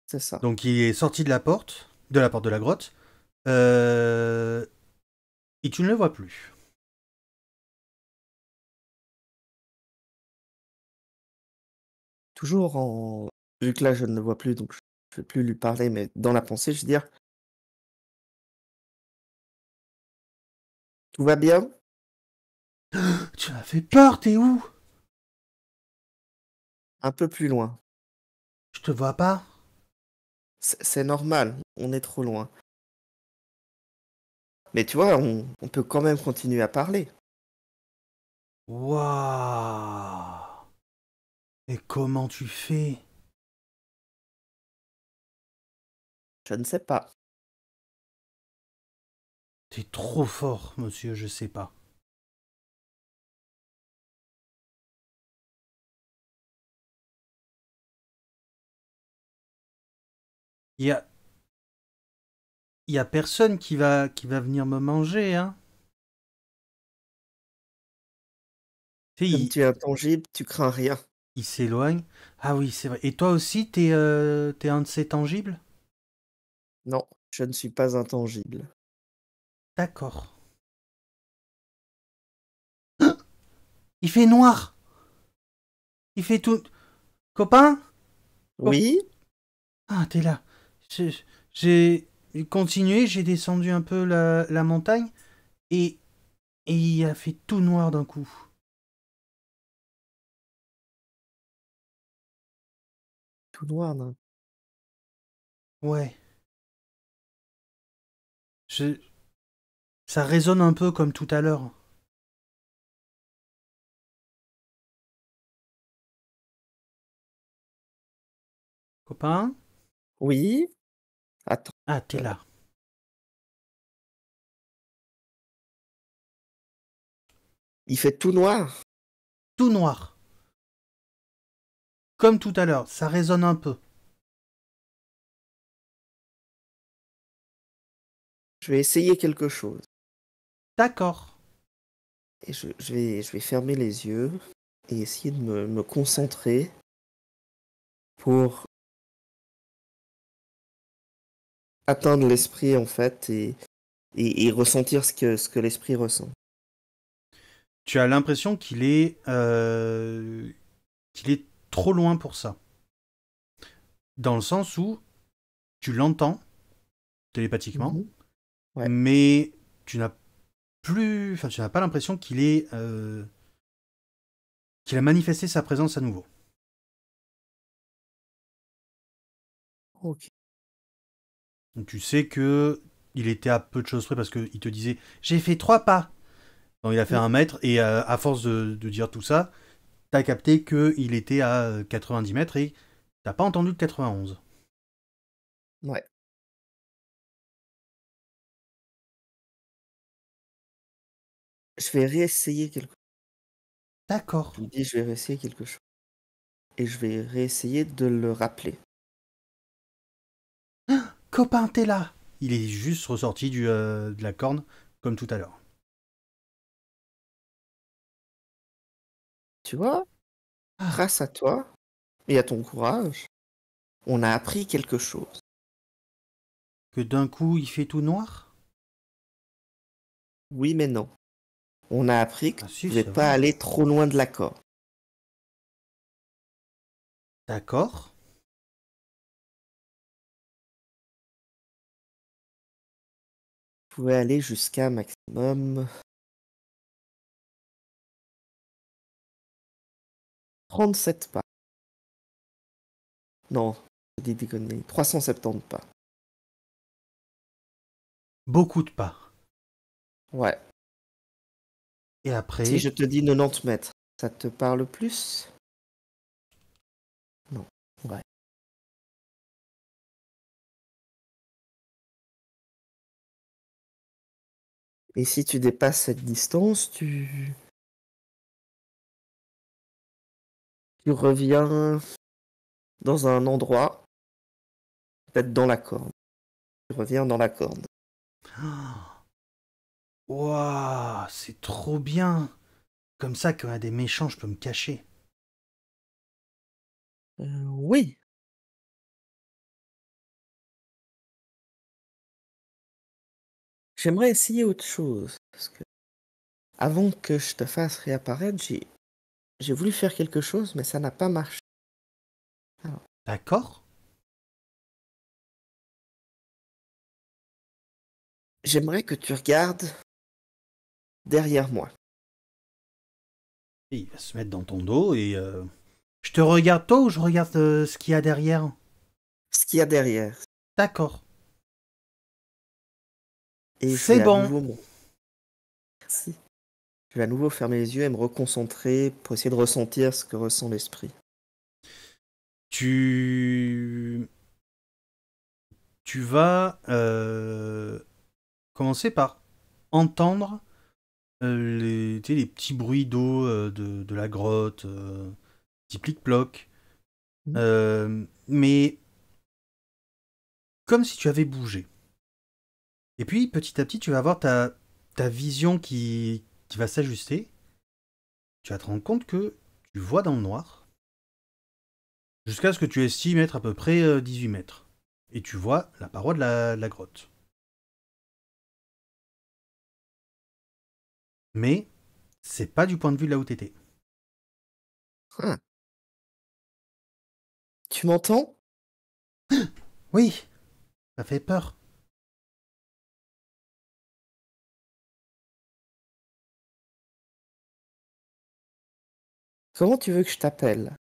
Speaker 2: C'est ça.
Speaker 1: Donc il est sorti de la porte de la grotte, euh, et tu ne le vois plus.
Speaker 2: Toujours en... Vu que là, je ne le vois plus, donc je ne vais plus lui parler, mais dans la pensée, je vais dire, tout va bien?
Speaker 1: Tu m'as fait peur, t'es où?
Speaker 2: Un peu plus loin.
Speaker 1: Je te vois pas.
Speaker 2: C'est normal, on est trop loin. Mais tu vois, on peut quand même continuer à parler.
Speaker 1: Waouh! Et comment tu fais?
Speaker 2: Je ne sais pas.
Speaker 1: T'es trop fort, monsieur, je sais pas. Il y a, y a personne qui va venir me manger, hein. Tu sais,
Speaker 2: Comme tu es intangible, tu crains rien.
Speaker 1: il s'éloigne. Ah oui, c'est vrai. Et toi aussi, t'es un de ces tangibles?
Speaker 2: Non, je ne suis pas intangible.
Speaker 1: D'accord. Il fait noir. Il fait tout... Copain? Cop-
Speaker 2: Oui,
Speaker 1: Ah, t'es là. J'ai j'ai continué, j'ai descendu un peu la montagne, et, et il a fait tout noir d'un coup.
Speaker 2: tout noir, non.
Speaker 1: Ouais. Je... Ça résonne un peu comme tout à l'heure. Copain?
Speaker 2: Oui, attends.
Speaker 1: Ah, t'es
Speaker 2: euh,
Speaker 1: là.
Speaker 2: il fait tout noir.
Speaker 1: Tout noir. Comme tout à l'heure. Ça résonne un peu.
Speaker 2: Je vais essayer quelque chose.
Speaker 1: D'accord.
Speaker 2: Et je vais fermer les yeux et essayer de me concentrer pour atteindre l'esprit, en fait, et ressentir ce que l'esprit ressent.
Speaker 1: Tu as l'impression qu'il est trop loin pour ça. Dans le sens où tu l'entends télépathiquement,
Speaker 2: Mhm. Ouais,
Speaker 1: mais tu n'as enfin, tu n'as pas l'impression qu'il a manifesté sa présence à nouveau.
Speaker 2: ok.
Speaker 1: Donc tu sais que il était à peu de choses près parce qu'il te disait j'ai fait 3 pas. Donc il a fait
Speaker 2: Mm.
Speaker 1: 1 mètre et à force de dire tout ça, t'as capté qu'il était à 90 mètres et t'as pas entendu de 91.
Speaker 2: Ouais. Je vais réessayer quelque chose.
Speaker 1: D'accord.
Speaker 2: Je me dis, je vais réessayer quelque chose. Et je vais réessayer de le rappeler.
Speaker 1: Copain, t'es là. Il est juste ressorti de la corne comme tout à l'heure.
Speaker 2: Tu vois,
Speaker 1: Ah,
Speaker 2: grâce à toi et à ton courage, on a appris quelque chose.
Speaker 1: que d'un coup il fait tout noir?
Speaker 2: Oui, mais non. On a appris que
Speaker 1: Ah
Speaker 2: tu
Speaker 1: si,
Speaker 2: pouvais
Speaker 1: c'est
Speaker 2: pas
Speaker 1: vrai.
Speaker 2: aller trop loin de l'accord.
Speaker 1: D'accord.
Speaker 2: Tu pouvais aller jusqu'à maximum 37 pas. Non, je dis des conneries. 370 pas.
Speaker 1: Beaucoup de pas.
Speaker 2: Ouais.
Speaker 1: Et
Speaker 2: Si
Speaker 1: après,
Speaker 2: je te dis 90 mètres, ça te parle plus? Non. Ouais. Et si tu dépasses cette distance, tu reviens dans un endroit, peut-être dans la corde. Tu reviens dans la corde.
Speaker 1: waouh, c'est trop bien. Comme ça, quand il y a des méchants, je peux me cacher.
Speaker 2: Oui. J'aimerais essayer autre chose. Parce que avant que je te fasse réapparaître, j'ai voulu faire quelque chose, mais ça n'a pas marché. Alors,
Speaker 1: D'accord?
Speaker 2: j'aimerais que tu regardes derrière moi.
Speaker 1: Et il va se mettre dans ton dos et je te regarde toi ou je regarde ce qu'il y a derrière?
Speaker 2: Ce qu'il y a derrière.
Speaker 1: D'accord.
Speaker 2: Et je
Speaker 1: C'est
Speaker 2: vais à
Speaker 1: bon.
Speaker 2: nouveau Merci. Je vais à nouveau fermer les yeux et me reconcentrer pour essayer de ressentir ce que ressent l'esprit.
Speaker 1: Tu... Tu vas commencer par entendre tu sais, les petits bruits d'eau de la grotte, petit plic-ploc.
Speaker 2: Hmm.
Speaker 1: Mais comme si tu avais bougé. Et puis, petit à petit, tu vas avoir ta vision qui va s'ajuster. Tu vas te rendre compte que tu vois dans le noir, jusqu'à ce que tu estimes être à peu près 18 mètres. Et tu vois la paroi de la grotte. Mais c'est pas du point de vue de là où t'étais.
Speaker 2: Ah, tu m'entends?
Speaker 1: Oui, ça fait peur.
Speaker 2: Comment tu veux que je t'appelle?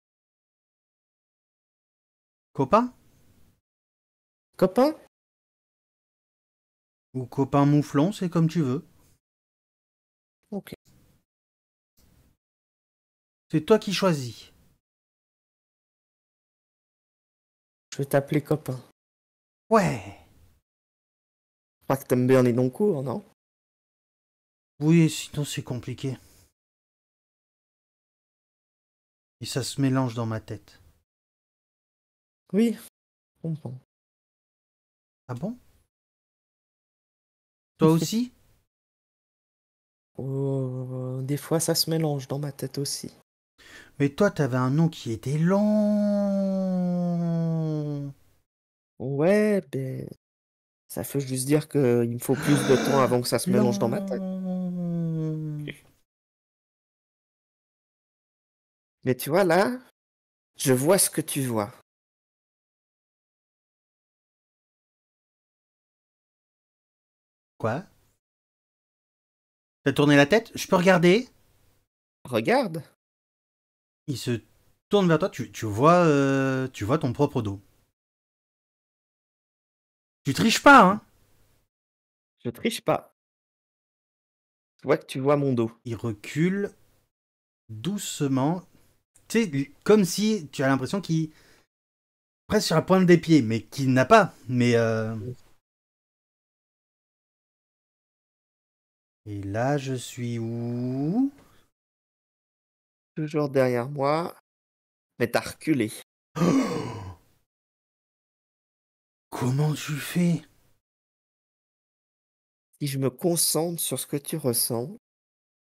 Speaker 1: Copain?
Speaker 2: Copain?
Speaker 1: Ou copain mouflon, c'est comme tu veux.
Speaker 2: Ok.
Speaker 1: C'est toi qui choisis.
Speaker 2: Je vais t'appeler copain.
Speaker 1: Ouais.
Speaker 2: Je crois que t'aimes bien les noms courts, non?
Speaker 1: Oui, sinon c'est compliqué. Et ça se mélange dans ma tête.
Speaker 2: Oui, je comprends.
Speaker 1: Ah bon? Toi aussi?
Speaker 2: Oh, des fois, ça se mélange dans ma tête aussi.
Speaker 1: Mais toi, t'avais un nom qui était long.
Speaker 2: Ouais, ben, ça veut juste dire qu'il me faut plus de temps avant que ça se mélange dans ma tête.
Speaker 1: Long.
Speaker 2: Mais tu vois, là, je vois ce que tu vois.
Speaker 1: Quoi? T'as tourné la tête? Je peux regarder?
Speaker 2: Regarde.
Speaker 1: Il se tourne vers toi, tu vois ton propre dos. Tu triches pas, hein?
Speaker 2: Je triche pas. Je vois que tu vois mon dos.
Speaker 1: Il recule doucement. Tu sais, comme si tu as l'impression qu'il presque sur la pointe des pieds, mais qu'il n'a pas. Mais et là, je suis où?
Speaker 2: Toujours derrière moi. Mais t'as reculé.
Speaker 1: Comment tu fais?
Speaker 2: Si je me concentre sur ce que tu ressens,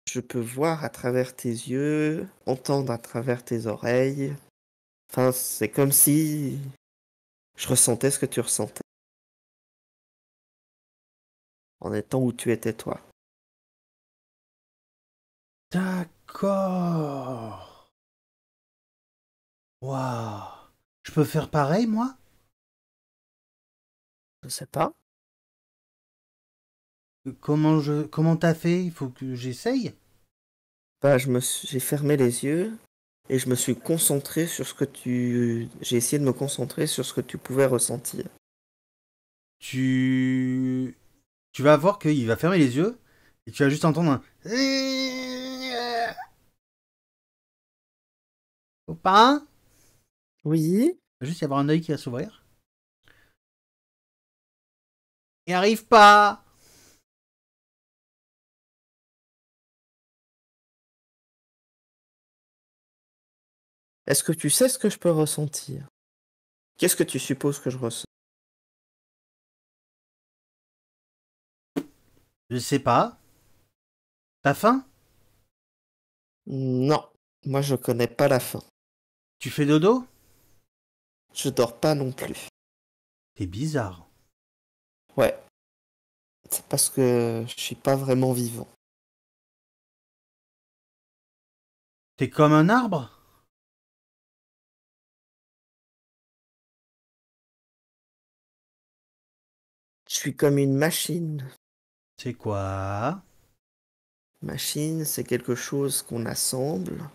Speaker 2: je peux voir à travers tes yeux, entendre à travers tes oreilles. Enfin, c'est comme si je ressentais ce que tu ressentais en étant où tu étais toi.
Speaker 1: D'accord. Waouh. Je peux faire pareil, moi?
Speaker 2: Je sais pas.
Speaker 1: Comment t'as fait? Il faut que j'essaye?
Speaker 2: Bah, j'ai fermé les yeux et je me suis concentré sur ce que j'ai essayé de me concentrer sur ce que tu pouvais ressentir.
Speaker 1: Tu vas voir qu'il va fermer les yeux Et tu vas juste entendre un... Copain,
Speaker 2: Oui.
Speaker 1: il va juste y avoir un œil qui va s'ouvrir. Il arrive pas.
Speaker 2: Est-ce que tu sais ce que je peux ressentir? Qu'est-ce que tu supposes que je ressens?
Speaker 1: Je sais pas. T'as faim?
Speaker 2: Non, moi je connais pas la fin.
Speaker 1: Tu fais dodo?
Speaker 2: Je dors pas non plus.
Speaker 1: T'es bizarre.
Speaker 2: Ouais, c'est parce que je suis pas vraiment vivant.
Speaker 1: T'es comme un arbre?
Speaker 2: Je suis comme une machine.
Speaker 1: C'est quoi?
Speaker 2: Machine, c'est quelque chose qu'on assemble,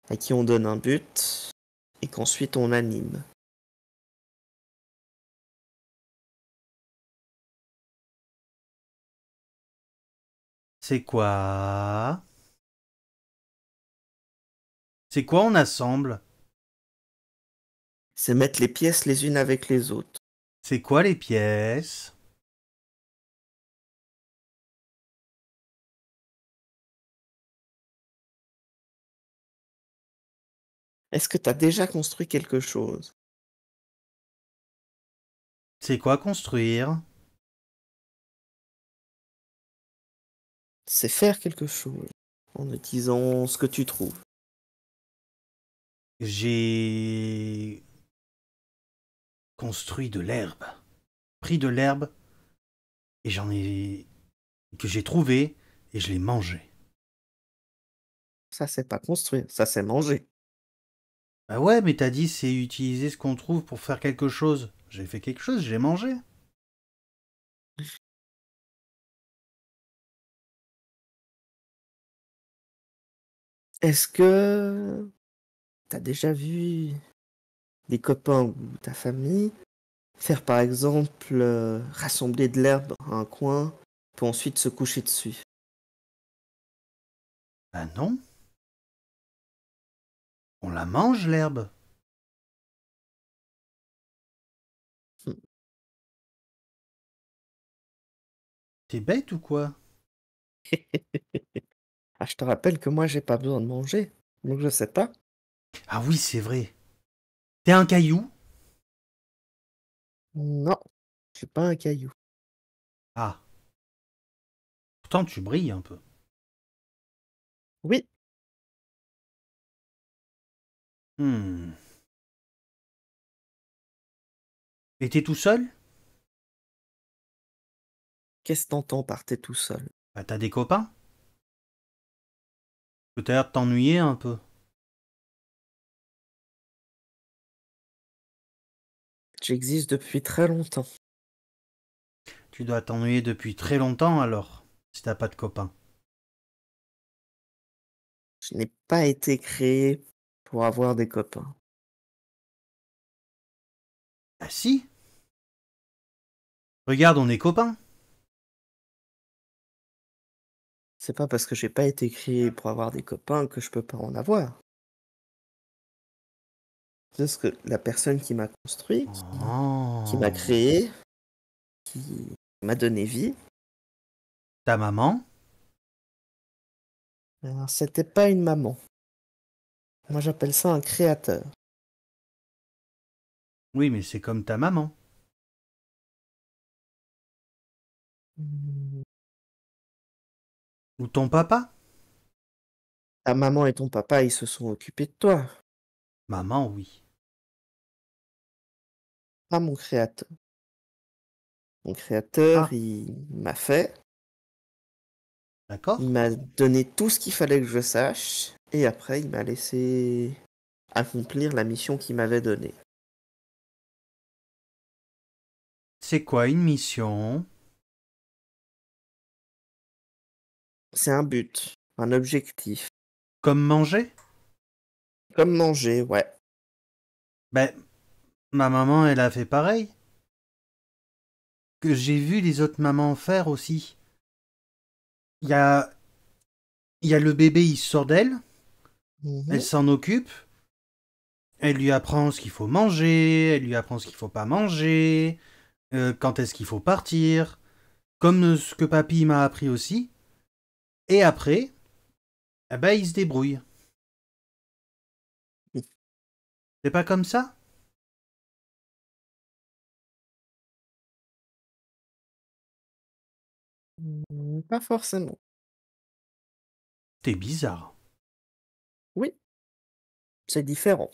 Speaker 2: à qui on donne un but, et qu'ensuite on anime.
Speaker 1: C'est quoi? C'est quoi on assemble?
Speaker 2: C'est mettre les pièces les unes avec les autres.
Speaker 1: C'est quoi les pièces?
Speaker 2: Est-ce que t'as déjà construit quelque chose?
Speaker 1: C'est quoi construire?
Speaker 2: C'est faire quelque chose, en utilisant ce que tu trouves.
Speaker 1: J'ai construit de l'herbe. Pris de l'herbe et j'en ai... que j'ai trouvé et je l'ai mangé.
Speaker 2: Ça, c'est pas construire, ça, c'est manger.
Speaker 1: Bah ouais, mais t'as dit c'est utiliser ce qu'on trouve pour faire quelque chose. J'ai fait quelque chose, j'ai mangé.
Speaker 2: Est-ce que t'as déjà vu des copains ou ta famille faire par exemple rassembler de l'herbe à un coin pour ensuite se coucher dessus?
Speaker 1: Bah non, on la mange l'herbe.
Speaker 2: Hmm.
Speaker 1: T'es bête ou quoi?
Speaker 2: Ah, je te rappelle que moi j'ai pas besoin de manger, donc je sais pas.
Speaker 1: Ah oui, c'est vrai. T'es un caillou?
Speaker 2: Non, je suis pas un caillou.
Speaker 1: Ah, pourtant tu brilles un peu.
Speaker 2: Oui,
Speaker 1: Hmm. Et t'es tout seul?
Speaker 2: qu'est-ce que t'entends par t'es tout seul?
Speaker 1: Bah t'as des copains? Peut-être t'ennuyer un peu.
Speaker 2: J'existe depuis très longtemps.
Speaker 1: Tu dois t'ennuyer depuis très longtemps alors, si t'as pas de copains.
Speaker 2: Je n'ai pas été créé pour avoir des copains.
Speaker 1: Ah si, regarde, on est copains.
Speaker 2: C'est pas parce que j'ai pas été créé pour avoir des copains que je peux pas en avoir. C'est juste que la personne qui m'a construit, qui m'a
Speaker 1: Oh.
Speaker 2: créé, qui m'a donné vie,
Speaker 1: Ta maman?
Speaker 2: c'était pas une maman. Moi j'appelle ça un créateur.
Speaker 1: Oui, mais c'est comme ta maman.
Speaker 2: Hmm.
Speaker 1: Ou ton papa?
Speaker 2: Ta maman et ton papa, ils se sont occupés de toi,
Speaker 1: Maman, oui.
Speaker 2: pas mon créateur. Mon créateur,
Speaker 1: Ah,
Speaker 2: il m'a fait,
Speaker 1: d'accord.
Speaker 2: il m'a donné tout ce qu'il fallait que je sache, et après il m'a laissé accomplir la mission qu'il m'avait donnée.
Speaker 1: C'est quoi une mission?
Speaker 2: C'est un but, un objectif.
Speaker 1: Comme manger?
Speaker 2: Comme manger, ouais.
Speaker 1: Ben, ma maman, elle a fait pareil. Que j'ai vu les autres mamans faire aussi. Il y a, il y a le bébé, il sort d'elle, elle
Speaker 2: Mhm.
Speaker 1: s'en occupe, elle lui apprend ce qu'il faut manger, elle lui apprend ce qu'il faut pas manger, quand est-ce qu'il faut partir, comme ce que papy m'a appris aussi. Et après, eh ben, il se débrouille. C'est pas comme ça?
Speaker 2: Pas forcément.
Speaker 1: T'es bizarre.
Speaker 2: Oui, c'est différent.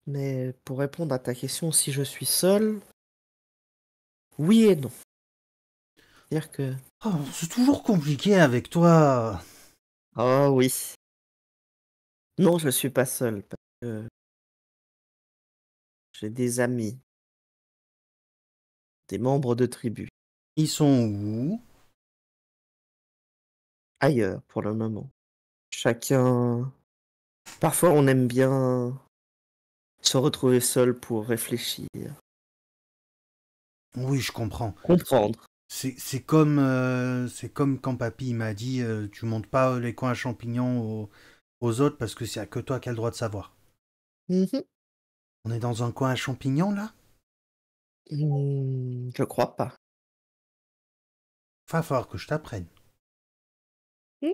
Speaker 2: Mais pour répondre à ta question, si je suis seul, oui et non. C'est-à-dire que,
Speaker 1: Oh, c'est toujours compliqué avec toi.
Speaker 2: oh oui, non, je suis pas seul parce que j'ai des amis, des membres de tribu,
Speaker 1: Ils sont où?
Speaker 2: ailleurs pour le moment. Chacun, parfois on aime bien se retrouver seul pour réfléchir,
Speaker 1: Oui, je comprends.
Speaker 2: comprendre.
Speaker 1: C'est comme quand papy m'a dit tu montes pas les coins à champignons aux autres parce que c'est que toi qui as le droit de savoir.
Speaker 2: Mhm.
Speaker 1: On est dans un coin à champignons là?
Speaker 2: Je crois pas.
Speaker 1: Va falloir que je t'apprenne.
Speaker 2: Mm.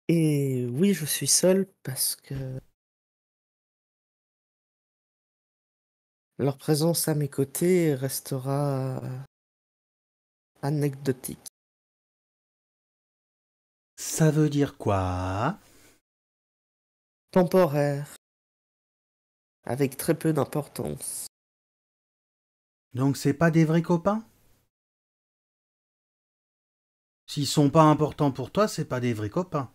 Speaker 2: Et oui, je suis seul parce que leur présence à mes côtés restera anecdotique,
Speaker 1: Ça veut dire quoi?
Speaker 2: temporaire, avec très peu d'importance.
Speaker 1: Donc c'est pas des vrais copains? S'ils sont pas importants pour toi, c'est pas des vrais copains.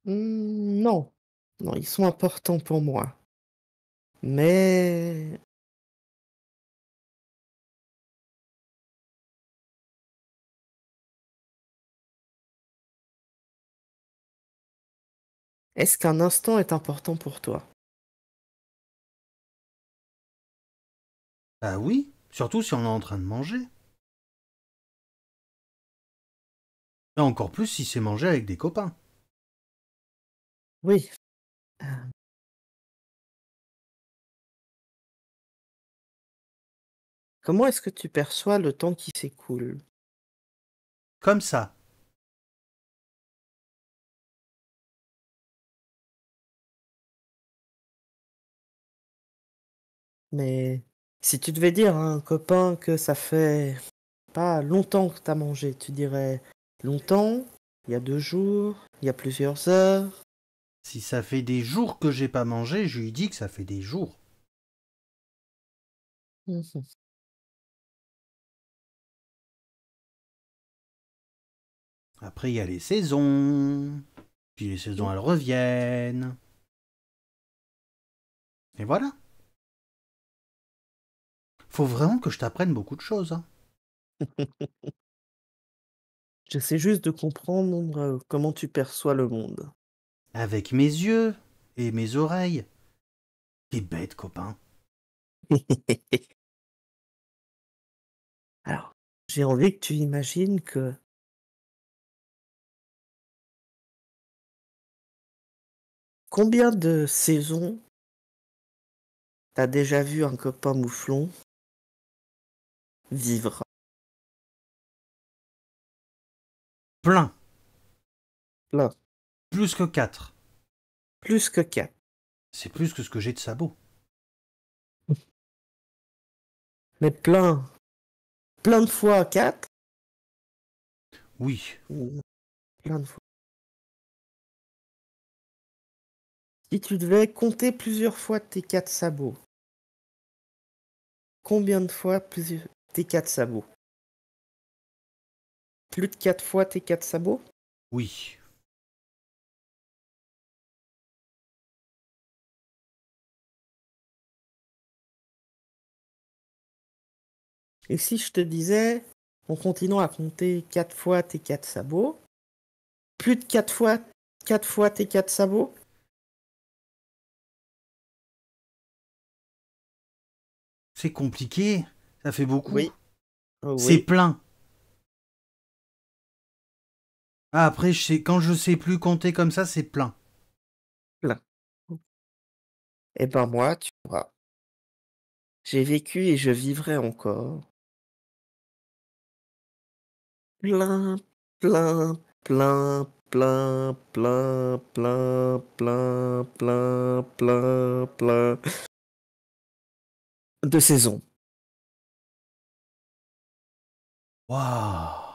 Speaker 2: Non, non, ils sont importants pour moi. Mais est-ce qu'un instant est important pour toi?
Speaker 1: Ah oui, surtout si on est en train de manger. Et encore plus si c'est manger avec des copains.
Speaker 2: Oui. Euh, Comment est-ce que tu perçois le temps qui s'écoule?
Speaker 1: Comme ça.
Speaker 2: Mais si tu devais dire à un copain que ça fait pas longtemps que t'as mangé, tu dirais longtemps, il y a 2 jours, il y a plusieurs heures.
Speaker 1: Si ça fait des jours que j'ai pas mangé, je lui dis que ça fait des jours.
Speaker 2: Mhm.
Speaker 1: Après, il y a les saisons. Puis les saisons, elles reviennent. Et voilà. Faut vraiment que je t'apprenne beaucoup de choses, hein.
Speaker 2: J'essaie juste de comprendre comment tu perçois le monde.
Speaker 1: Avec mes yeux et mes oreilles. T'es bête, copain.
Speaker 2: Alors, j'ai envie que tu imagines que combien de saisons t'as déjà vu un copain mouflon vivre?
Speaker 1: Plein.
Speaker 2: Plein.
Speaker 1: Plus que 4.
Speaker 2: Plus que 4.
Speaker 1: C'est plus que ce que j'ai de sabots.
Speaker 2: Mais plein. Plein de fois 4.
Speaker 1: Oui.
Speaker 2: Ou plein de fois. Si tu devais compter plusieurs fois tes 4 sabots, combien de fois tes 4 sabots? Plus de 4 fois tes 4 sabots?
Speaker 1: Oui.
Speaker 2: Et si je te disais, en continuant à compter 4 fois tes 4 sabots, plus de 4 fois tes 4 sabots?
Speaker 1: C'est compliqué. Ça fait beaucoup.
Speaker 2: Oui,
Speaker 1: C'est
Speaker 2: oui,
Speaker 1: plein. Ah, après, quand je sais plus compter comme ça, c'est plein.
Speaker 2: plein. Eh ben moi, tu vois, j'ai vécu et je vivrai encore plein, plein, plein, plein, plein, plein, plein, plein, plein, plein de saisons.
Speaker 1: Waouh.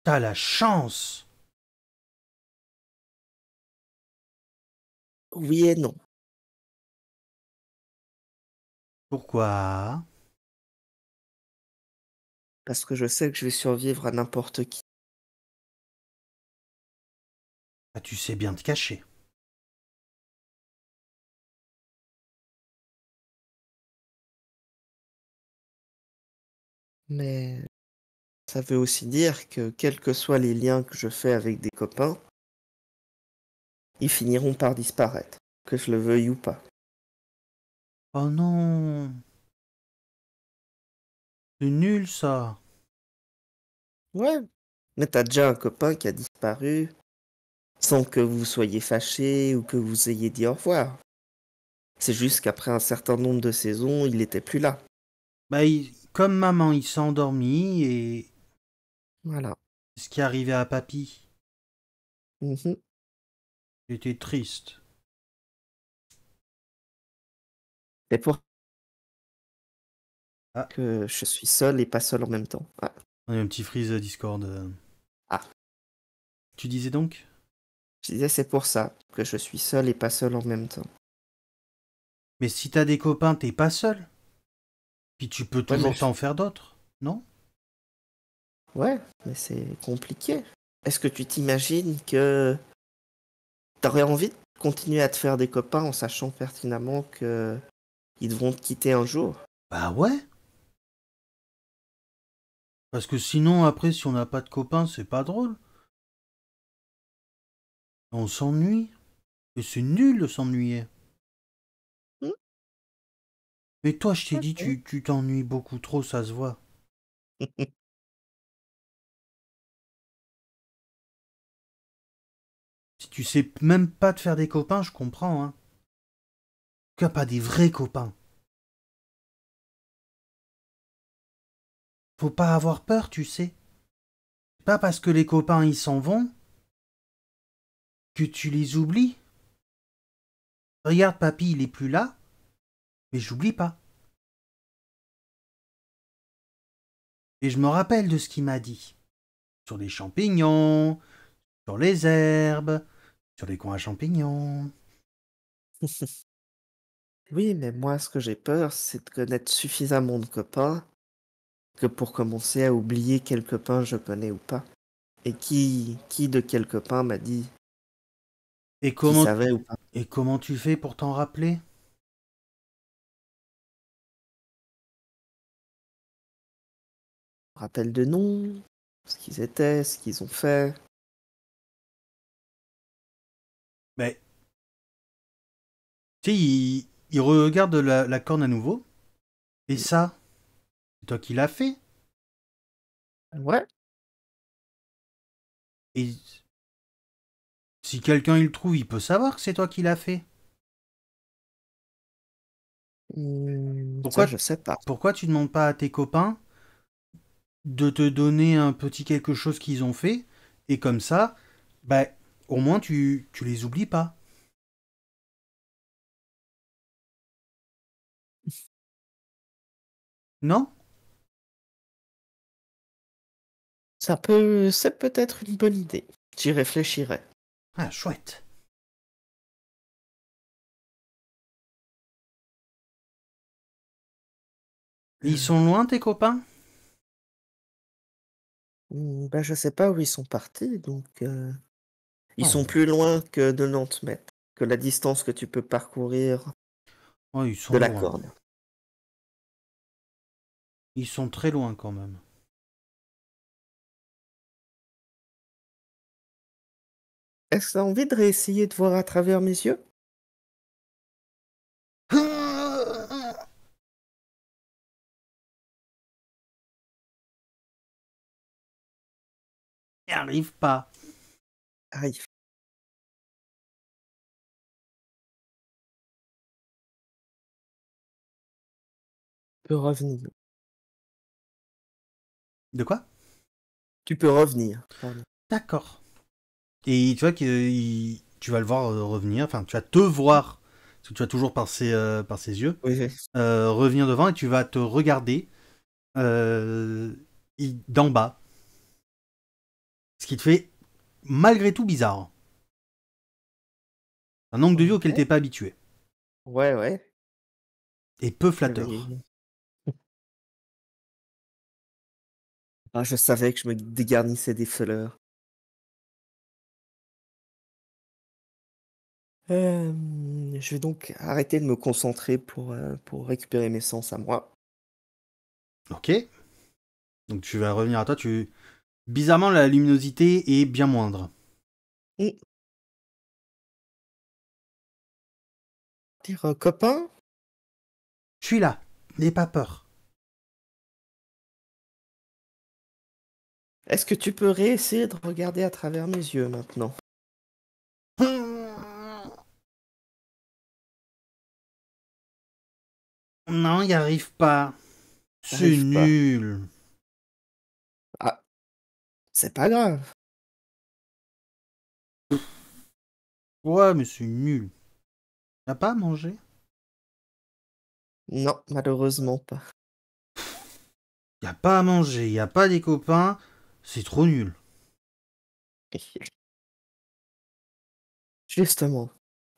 Speaker 1: T'as la chance.
Speaker 2: Oui et non,
Speaker 1: Pourquoi?
Speaker 2: parce que je sais que je vais survivre à n'importe qui.
Speaker 1: Ah, tu sais bien te cacher.
Speaker 2: Mais ça veut aussi dire que quels que soient les liens que je fais avec des copains, ils finiront par disparaître, que je le veuille ou pas.
Speaker 1: Oh non. C'est nul ça.
Speaker 2: Ouais, mais t'as déjà un copain qui a disparu sans que vous soyez fâché ou que vous ayez dit au revoir. C'est juste qu'après un certain nombre de saisons, il était plus là.
Speaker 1: Bah, comme maman, il s'est endormi et
Speaker 2: Voilà.
Speaker 1: ce qui est arrivé à papy.
Speaker 2: Mhm.
Speaker 1: J'étais triste.
Speaker 2: C'est pour
Speaker 1: Ah,
Speaker 2: que je suis seul et pas seul en même temps. Ah.
Speaker 1: on a un petit freeze Discord.
Speaker 2: Ah.
Speaker 1: Tu disais donc?
Speaker 2: Je disais c'est pour ça que je suis seul et pas seul en même temps.
Speaker 1: Mais si t'as des copains, t'es pas seul. Puis tu peux
Speaker 2: Ouais, mais
Speaker 1: toujours t'en faire d'autres, non?
Speaker 2: ouais, mais c'est compliqué. Est-ce que tu t'imagines que t'aurais envie de continuer à te faire des copains en sachant pertinemment que ils devront te quitter un jour?
Speaker 1: Bah ouais. Parce que sinon, après, si on n'a pas de copains, c'est pas drôle. On s'ennuie. Et c'est nul de s'ennuyer.
Speaker 2: Hmm,
Speaker 1: Mais toi, je t'ai dit,
Speaker 2: ok.
Speaker 1: tu t'ennuies beaucoup trop, ça se voit. Si tu sais même pas te faire des copains, je comprends, hein. Tu n'as pas des vrais copains. Faut pas avoir peur, tu sais. C'est pas parce que les copains ils s'en vont que tu les oublies. Regarde, papy, il est plus là, mais j'oublie pas. Et je me rappelle de ce qu'il m'a dit. Sur les champignons, sur les herbes, sur les coins à champignons.
Speaker 2: Oui, mais moi, ce que j'ai peur, c'est de connaître suffisamment de copains que pour commencer à oublier quel copain je connais ou pas. Et qui de quel copain m'a dit
Speaker 1: Et
Speaker 2: qu'il
Speaker 1: comment,
Speaker 2: savait ou pas.
Speaker 1: et comment tu fais pour t'en rappeler?
Speaker 2: Rappel de nom, ce qu'ils étaient, ce qu'ils ont fait.
Speaker 1: Ben, tu sais, il regarde la corne à nouveau. Et ça, c'est toi qui l'as fait.
Speaker 2: Ouais,
Speaker 1: Et si quelqu'un il le trouve, il peut savoir que c'est toi qui l'as fait.
Speaker 2: ça
Speaker 1: Pourquoi,
Speaker 2: je sais pas.
Speaker 1: pourquoi tu demandes pas à tes copains de te donner un petit quelque chose qu'ils ont fait, et comme ça, bah, au moins tu les oublies pas. Non?
Speaker 2: C'est peut-être une bonne idée. J'y réfléchirai.
Speaker 1: Ah, chouette. Ils
Speaker 2: Euh,
Speaker 1: sont loin tes copains?
Speaker 2: bah, je sais pas où ils sont partis, donc ils sont
Speaker 1: Oh,
Speaker 2: plus loin que de 90 mètres, que la distance que tu peux parcourir
Speaker 1: oh, ils
Speaker 2: de
Speaker 1: sont
Speaker 2: la
Speaker 1: loin.
Speaker 2: corde.
Speaker 1: Ils sont très loin quand même.
Speaker 2: Est-ce que t'as envie de réessayer de voir à travers mes yeux?
Speaker 1: n'y arrive pas.
Speaker 2: Arrive. Tu peux revenir.
Speaker 1: De quoi?
Speaker 2: Tu peux revenir. Pardon.
Speaker 1: D'accord. Et tu vois que tu vas le voir revenir, enfin tu vas te voir, parce que tu vas toujours par ses yeux,
Speaker 2: Oui, oui.
Speaker 1: revenir devant et tu vas te regarder d'en bas. Ce qui te fait malgré tout bizarre. Un angle de vue auquel
Speaker 2: Ok.
Speaker 1: t'es pas habitué.
Speaker 2: Ouais, ouais.
Speaker 1: Et peu
Speaker 2: Je vais-
Speaker 1: flatteur.
Speaker 2: Ah, je savais que je me dégarnissais des fleurs. Je vais donc arrêter de me concentrer pour récupérer mes sens à moi.
Speaker 1: Ok. Donc tu vas revenir à toi. Bizarrement, la luminosité est bien moindre.
Speaker 2: Hmm. Dire copain,
Speaker 1: Je suis là. N'aie pas peur.
Speaker 2: est-ce que tu peux réessayer de regarder à travers mes yeux maintenant?
Speaker 1: Non, il arrive pas. C'est
Speaker 2: T'arrives pas.
Speaker 1: nul.
Speaker 2: Ah, c'est pas grave.
Speaker 1: Ouais, mais c'est nul. T'as pas à manger?
Speaker 2: Non, malheureusement pas.
Speaker 1: Y a pas à manger, y a pas des copains. C'est trop nul.
Speaker 2: Justement,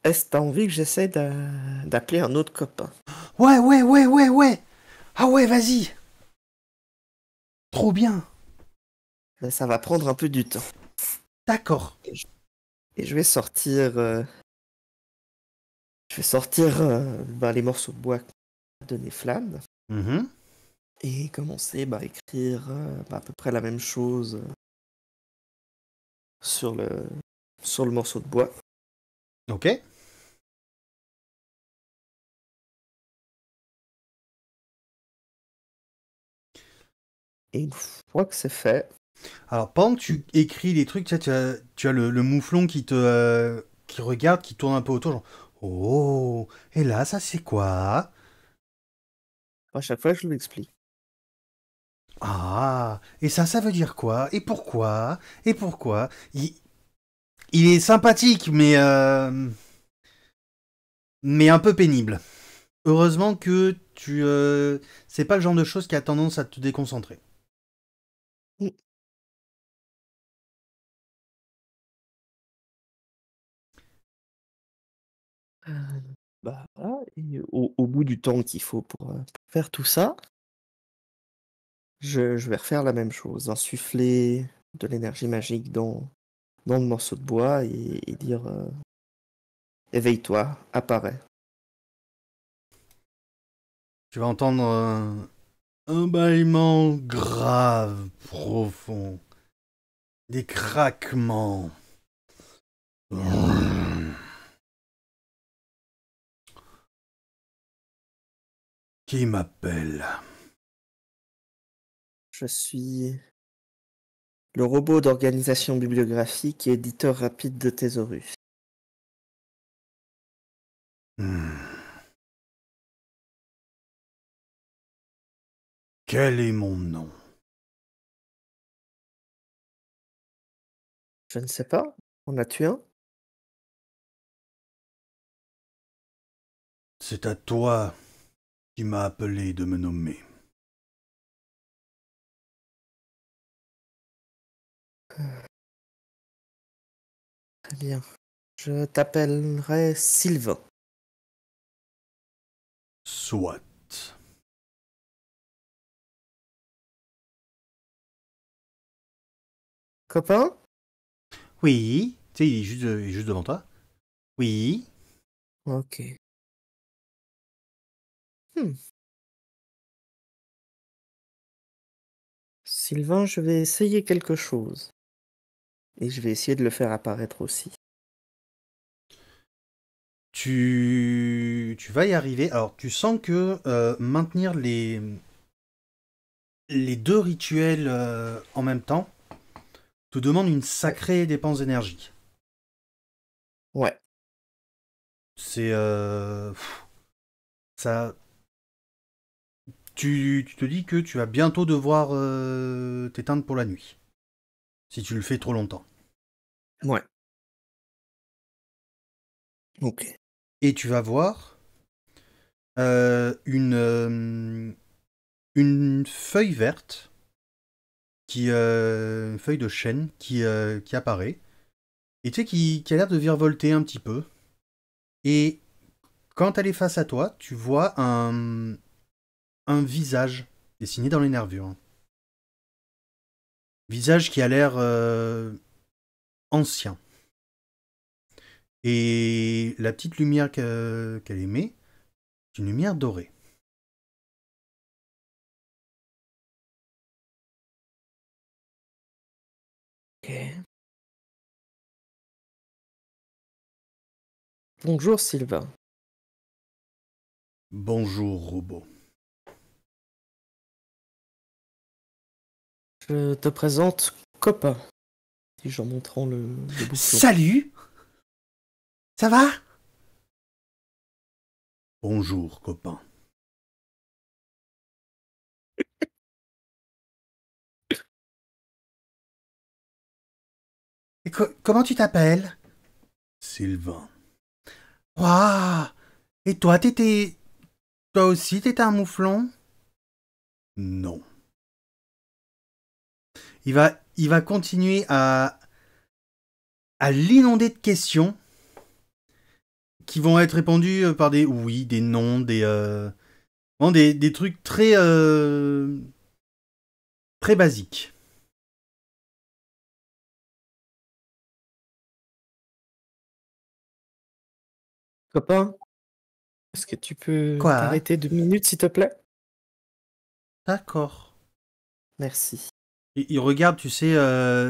Speaker 2: est-ce que t'as envie que j'essaie d'appeler un autre copain?
Speaker 1: Ouais, ouais, ouais, ouais, ouais. Ah ouais, vas-y. Trop bien.
Speaker 2: Mais ça va prendre un peu du temps.
Speaker 1: D'accord.
Speaker 2: Et je vais sortir, les morceaux de bois de Neflad
Speaker 1: Mhm.
Speaker 2: et commencer à écrire à peu près la même chose sur le, sur le morceau de bois.
Speaker 1: Ok.
Speaker 2: Et une fois que c'est fait,
Speaker 1: Alors, pendant que tu écris les trucs, tu as le mouflon qui regarde, qui tourne un peu autour, genre, oh, et là, ça c'est quoi?
Speaker 2: à chaque fois, je lui explique.
Speaker 1: Ah, et ça veut dire quoi? Et pourquoi? Et pourquoi? Il est sympathique, mais un peu pénible. Heureusement que c'est pas le genre de choses qui a tendance à te déconcentrer.
Speaker 2: Mm. Euh, voilà. Et au bout du temps qu'il faut pour faire tout ça, je vais refaire la même chose, insuffler de l'énergie magique dans le morceau de bois et dire éveille-toi, apparaît.
Speaker 1: Tu vas entendre un bâillement grave, profond, des craquements. Qui m'appelle?
Speaker 2: Je suis le robot d'organisation bibliographique et éditeur rapide de Thésaurus.
Speaker 1: Quel est mon nom?
Speaker 2: Je ne sais pas, en as-tu un?
Speaker 1: C'est à toi qui m'as appelé de me nommer.
Speaker 2: Très bien. Je t'appellerai Sylvain.
Speaker 1: Soit.
Speaker 2: Copain?
Speaker 1: Oui. Tu sais, il est juste devant toi. Oui.
Speaker 2: Ok. Hmm. Sylvain, je vais essayer quelque chose. Et je vais essayer de le faire apparaître aussi.
Speaker 1: Tu vas y arriver. Alors, tu sens que maintenir les deux rituels en même temps, te demande une sacrée dépense d'énergie.
Speaker 2: Ouais.
Speaker 1: C'est... ça... Tu te dis que tu vas bientôt devoir t'éteindre pour la nuit. Si tu le fais trop longtemps.
Speaker 2: Ouais. Ok.
Speaker 1: Et tu vas voir une feuille verte, une feuille de chêne qui apparaît. Et tu sais, qui a l'air de virevolter un petit peu. Et quand elle est face à toi, tu vois un visage dessiné dans les nervures. Visage qui a l'air ancien. Et la petite lumière qu'elle émet, c'est une lumière dorée.
Speaker 2: Ok. Bonjour Sylvain.
Speaker 1: Bonjour, robot.
Speaker 2: Je te présente Copain. Dis-je en montrant le bouclon.
Speaker 1: Salut. Ça va? Bonjour, copain. Et comment tu t'appelles? Sylvain. Waouh! Et toi, toi aussi, t'étais un mouflon? Non. Il va continuer à l'inonder de questions qui vont être répondues par des oui, des non, vraiment des trucs très basiques.
Speaker 2: Copain, est-ce que tu peux
Speaker 1: Quoi?
Speaker 2: t'arrêter 2 minutes s'il te plaît?
Speaker 1: D'accord.
Speaker 2: Merci.
Speaker 1: Il regarde, tu sais,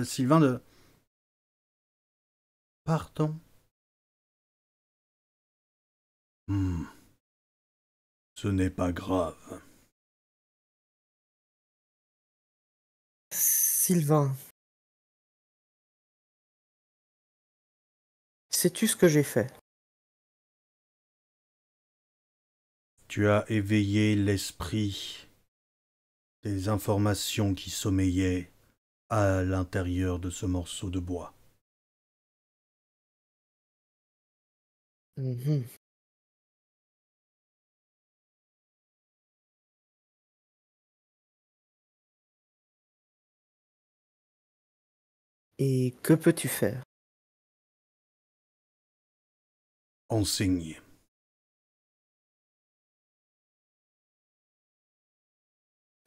Speaker 1: Sylvain de... Pardon. Hmm, ce n'est pas grave.
Speaker 2: Sylvain, sais-tu ce que j'ai fait?
Speaker 1: Tu as éveillé l'esprit des informations qui sommeillaient à l'intérieur de ce morceau de bois.
Speaker 2: Mhm. Et que peux-tu faire?
Speaker 1: Enseigner.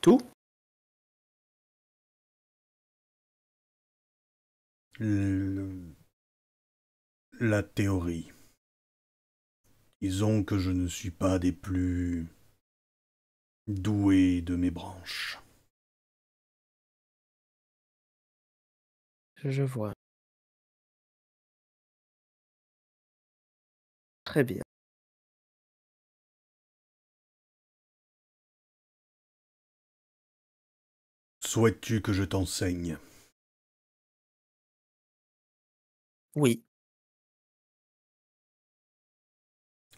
Speaker 2: Tout?
Speaker 1: Le- La théorie. Disons que je ne suis pas des plus doués de mes branches.
Speaker 2: Je vois. Très bien.
Speaker 1: Souhaites-tu que je t'enseigne?
Speaker 2: Oui.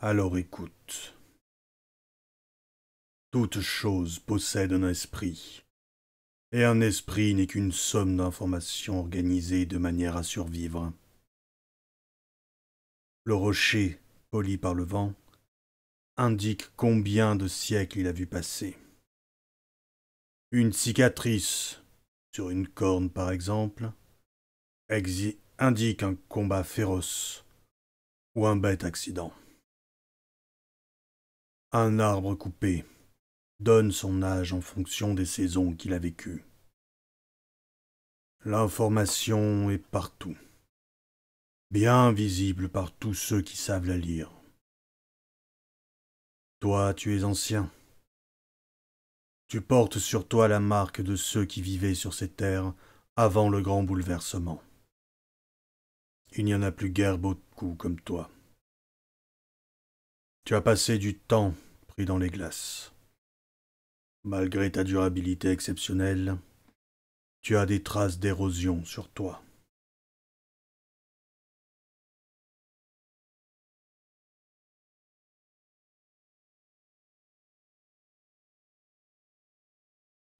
Speaker 1: Alors écoute. Toute chose possède un esprit. Et un esprit n'est qu'une somme d'informations organisées de manière à survivre. Le rocher, poli par le vent, indique combien de siècles il a vu passer. Une cicatrice, sur une corne par exemple, indique un combat féroce ou un bête accident. Un arbre coupé donne son âge en fonction des saisons qu'il a vécues. L'information est partout, bien visible par tous ceux qui savent la lire. Toi, tu es ancien. Tu portes sur toi la marque de ceux qui vivaient sur ces terres avant le grand bouleversement. Il n'y en a plus guère beaucoup comme toi. Tu as passé du temps pris dans les glaces. Malgré ta durabilité exceptionnelle, Tu as des traces d'érosion sur toi.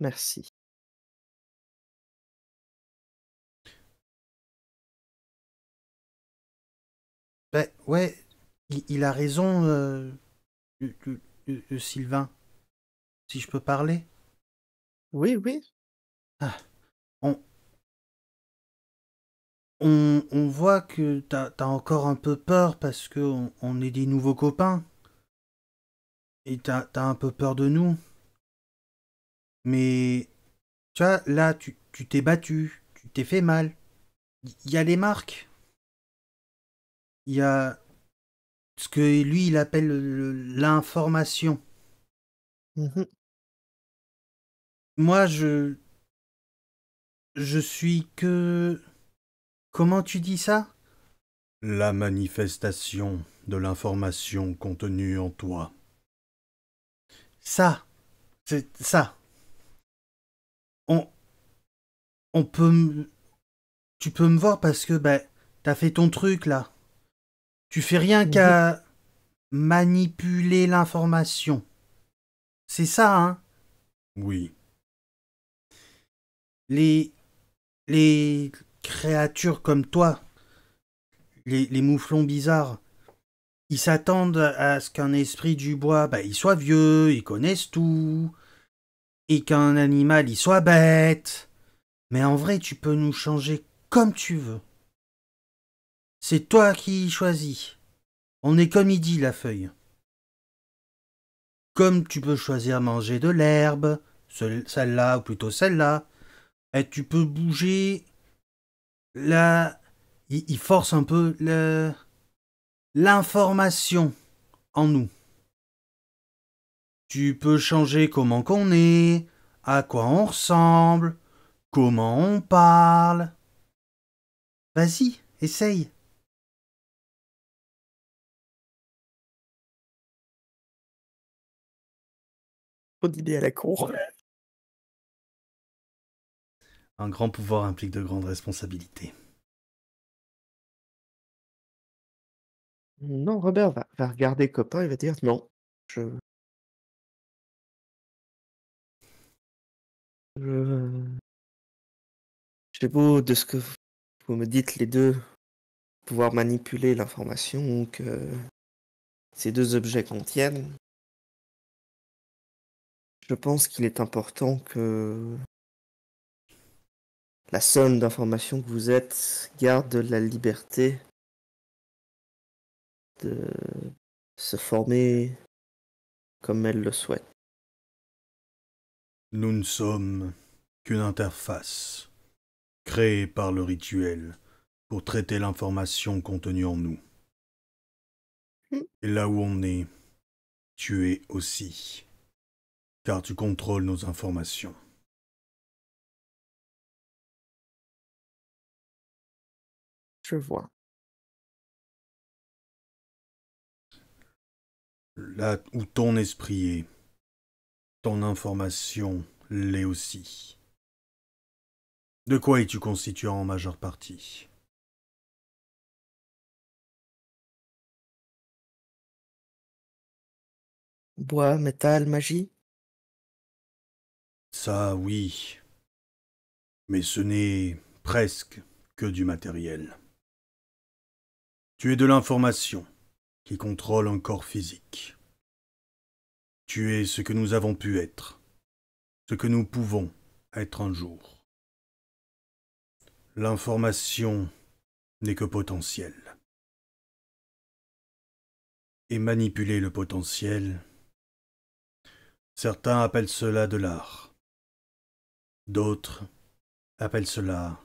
Speaker 2: Merci.
Speaker 1: Ben ouais, il a raison, Sylvain, si je peux parler.
Speaker 2: Oui, oui.
Speaker 1: Ah, on, on voit que t'as encore un peu peur parce que on est des nouveaux copains et t'as un peu peur de nous. Mais tu vois, là, tu t'es battu, tu t'es fait mal. Il y a les marques, il y a ce que lui il appelle l'information.
Speaker 2: Mhm.
Speaker 1: Moi, je suis que... Comment tu dis ça? La manifestation de l'information contenue en toi. Ça, c'est ça. On, on peut... Tu peux me voir parce que, ben, t'as fait ton truc, là. Tu fais rien
Speaker 2: Mhm.
Speaker 1: qu'à manipuler l'information. C'est ça, hein? Oui. Les... Les créatures comme toi, les mouflons bizarres, ils s'attendent à ce qu'un esprit du bois, bah, il soit vieux, il connaisse tout, et qu'un animal, il soit bête. Mais en vrai, tu peux nous changer comme tu veux. C'est toi qui choisis. On est comme il dit, la feuille. Comme tu peux choisir manger de l'herbe, celle-là ou plutôt celle-là, et tu peux bouger la... Il force un peu l'information en nous. Tu peux changer comment qu'on est, à quoi on ressemble, comment on parle. Vas-y, essaye.
Speaker 2: Trop d'idées à la con.
Speaker 1: Un grand pouvoir implique de grandes responsabilités.
Speaker 2: Non, Robert va regarder copain, il va dire non. Je, je, j'ai beau de ce que vous me dites les deux, pouvoir manipuler l'information que ces deux objets contiennent. Je pense qu'il est important que la somme d'informations que vous êtes garde la liberté de se former comme elle le souhaite.
Speaker 1: Nous ne sommes qu'une interface, créée par le rituel, pour traiter l'information contenue en nous.
Speaker 2: Hmm.
Speaker 1: Et là où on est, tu es aussi, car tu contrôles nos informations.
Speaker 2: Je vois.
Speaker 1: Là où ton esprit est, ton information l'est aussi. De quoi es-tu constitué en majeure partie?
Speaker 2: Bois, métal, magie?
Speaker 1: Ça, oui, mais ce n'est presque que du matériel. Tu es de l'information qui contrôle un corps physique. Tu es ce que nous avons pu être, ce que nous pouvons être un jour. L'information n'est que potentiel. Et manipuler le potentiel, certains appellent cela de l'art. D'autres appellent cela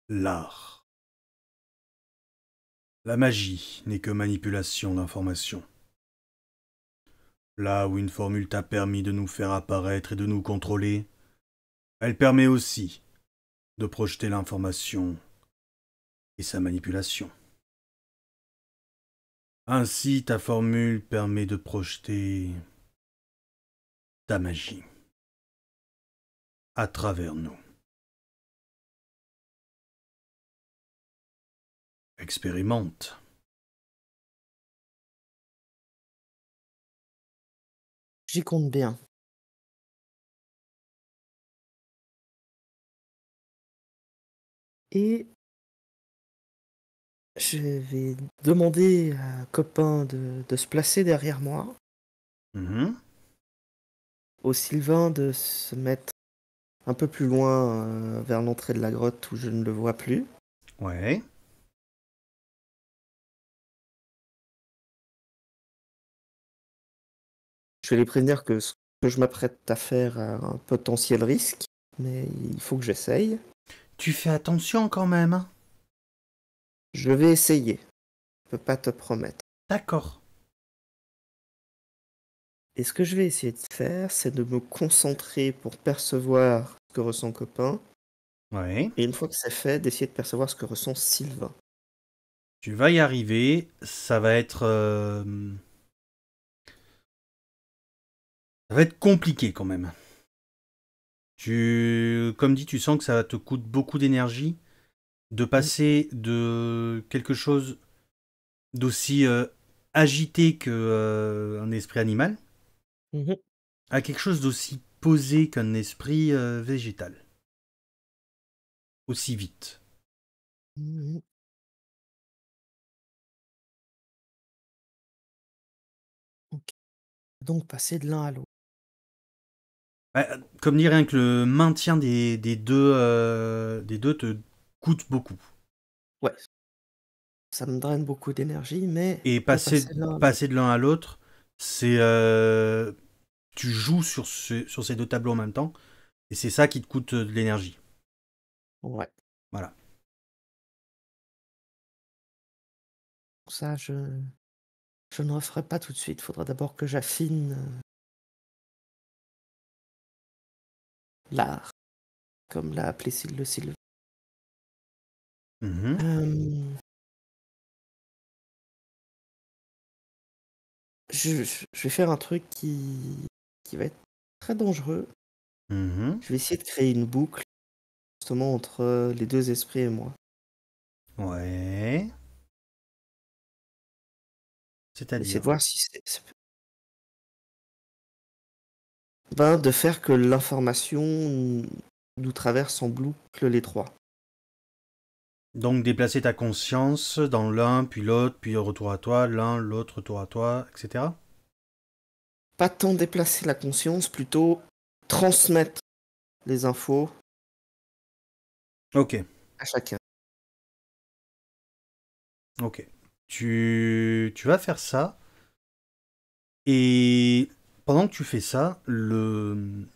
Speaker 1: l'art. La magie n'est que manipulation d'information. Là où une formule t'a permis de nous faire apparaître et de nous contrôler, elle permet aussi de projeter l'information et sa manipulation. Ainsi, ta formule permet de projeter ta magie à travers nous. Expérimente.
Speaker 2: J'y compte bien. Et je vais demander à un copain de se placer derrière moi,
Speaker 1: Mhm.
Speaker 2: au Sylvain de se mettre un peu plus loin vers l'entrée de la grotte où je ne le vois plus.
Speaker 1: Ouais.
Speaker 2: Je vais les prévenir que ce que je m'apprête à faire a un potentiel risque, mais il faut que j'essaye.
Speaker 1: Tu fais attention quand même, hein.
Speaker 2: Je vais essayer, je peux pas te promettre.
Speaker 1: D'accord.
Speaker 2: Et ce que je vais essayer de faire, c'est de me concentrer pour percevoir ce que ressent copain,
Speaker 1: Ouais.
Speaker 2: et une fois que c'est fait, d'essayer de percevoir ce que ressent Sylvain.
Speaker 1: Tu vas y arriver. Ça va être... ça va être compliqué quand même. Comme dit, tu sens que ça te coûte beaucoup d'énergie de
Speaker 2: Mm.
Speaker 1: passer de quelque chose d'aussi agité que un esprit animal
Speaker 2: Mhm.
Speaker 1: à quelque chose d'aussi posé qu'un esprit végétal. Aussi vite.
Speaker 2: Mhm. Ok. Donc passer de l'un à l'autre.
Speaker 1: Ouais, comme dit, rien que le maintien des deux te coûte beaucoup.
Speaker 2: Ouais, ça me draine beaucoup d'énergie, mais
Speaker 1: Et
Speaker 2: je peux passer de l'un à l'autre.
Speaker 1: passer de l'un à l'autre, c'est tu joues sur ces deux tableaux en même temps, et c'est ça qui te coûte de l'énergie.
Speaker 2: Ouais.
Speaker 1: Voilà.
Speaker 2: Ça, je ne referai pas tout de suite. Faudra d'abord que j'affine l'art, comme l'a appelé le Sylvain.
Speaker 1: Mhm.
Speaker 2: Euh, je vais faire un truc qui va être très dangereux.
Speaker 1: Mhm.
Speaker 2: Je vais essayer de créer une boucle, justement, entre les deux esprits et moi.
Speaker 1: Ouais.
Speaker 2: Essayer
Speaker 1: C'est-à-dire.
Speaker 2: de voir si ben, de faire que l'information nous traverse en boucle les trois.
Speaker 1: Donc déplacer ta conscience dans l'un, puis l'autre, puis retour à toi, l'un, l'autre, retour à toi, etc.
Speaker 2: Pas tant déplacer la conscience, plutôt transmettre les infos
Speaker 1: Ok,
Speaker 2: à chacun.
Speaker 1: ok. Tu vas faire ça, et pendant que tu fais ça, le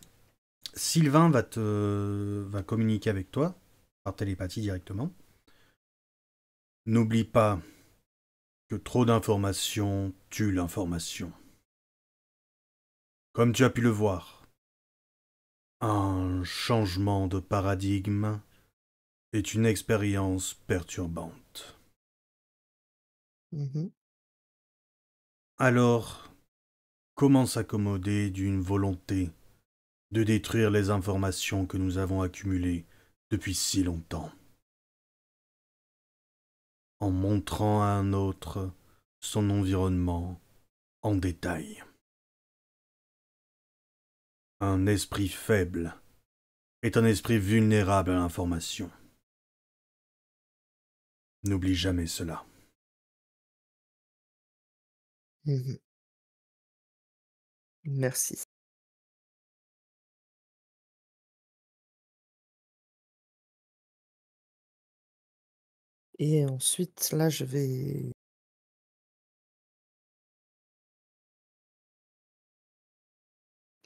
Speaker 1: Sylvain va communiquer avec toi, par télépathie directement. N'oublie pas que trop d'informations tue l'information. Comme tu as pu le voir, un changement de paradigme est une expérience perturbante.
Speaker 2: Mhm.
Speaker 1: Alors, comment s'accommoder d'une volonté de détruire les informations que nous avons accumulées depuis si longtemps, en montrant à un autre son environnement en détail? Un esprit faible est un esprit vulnérable à l'information. N'oublie jamais cela.
Speaker 2: Mhm. Merci. Et ensuite, là, je vais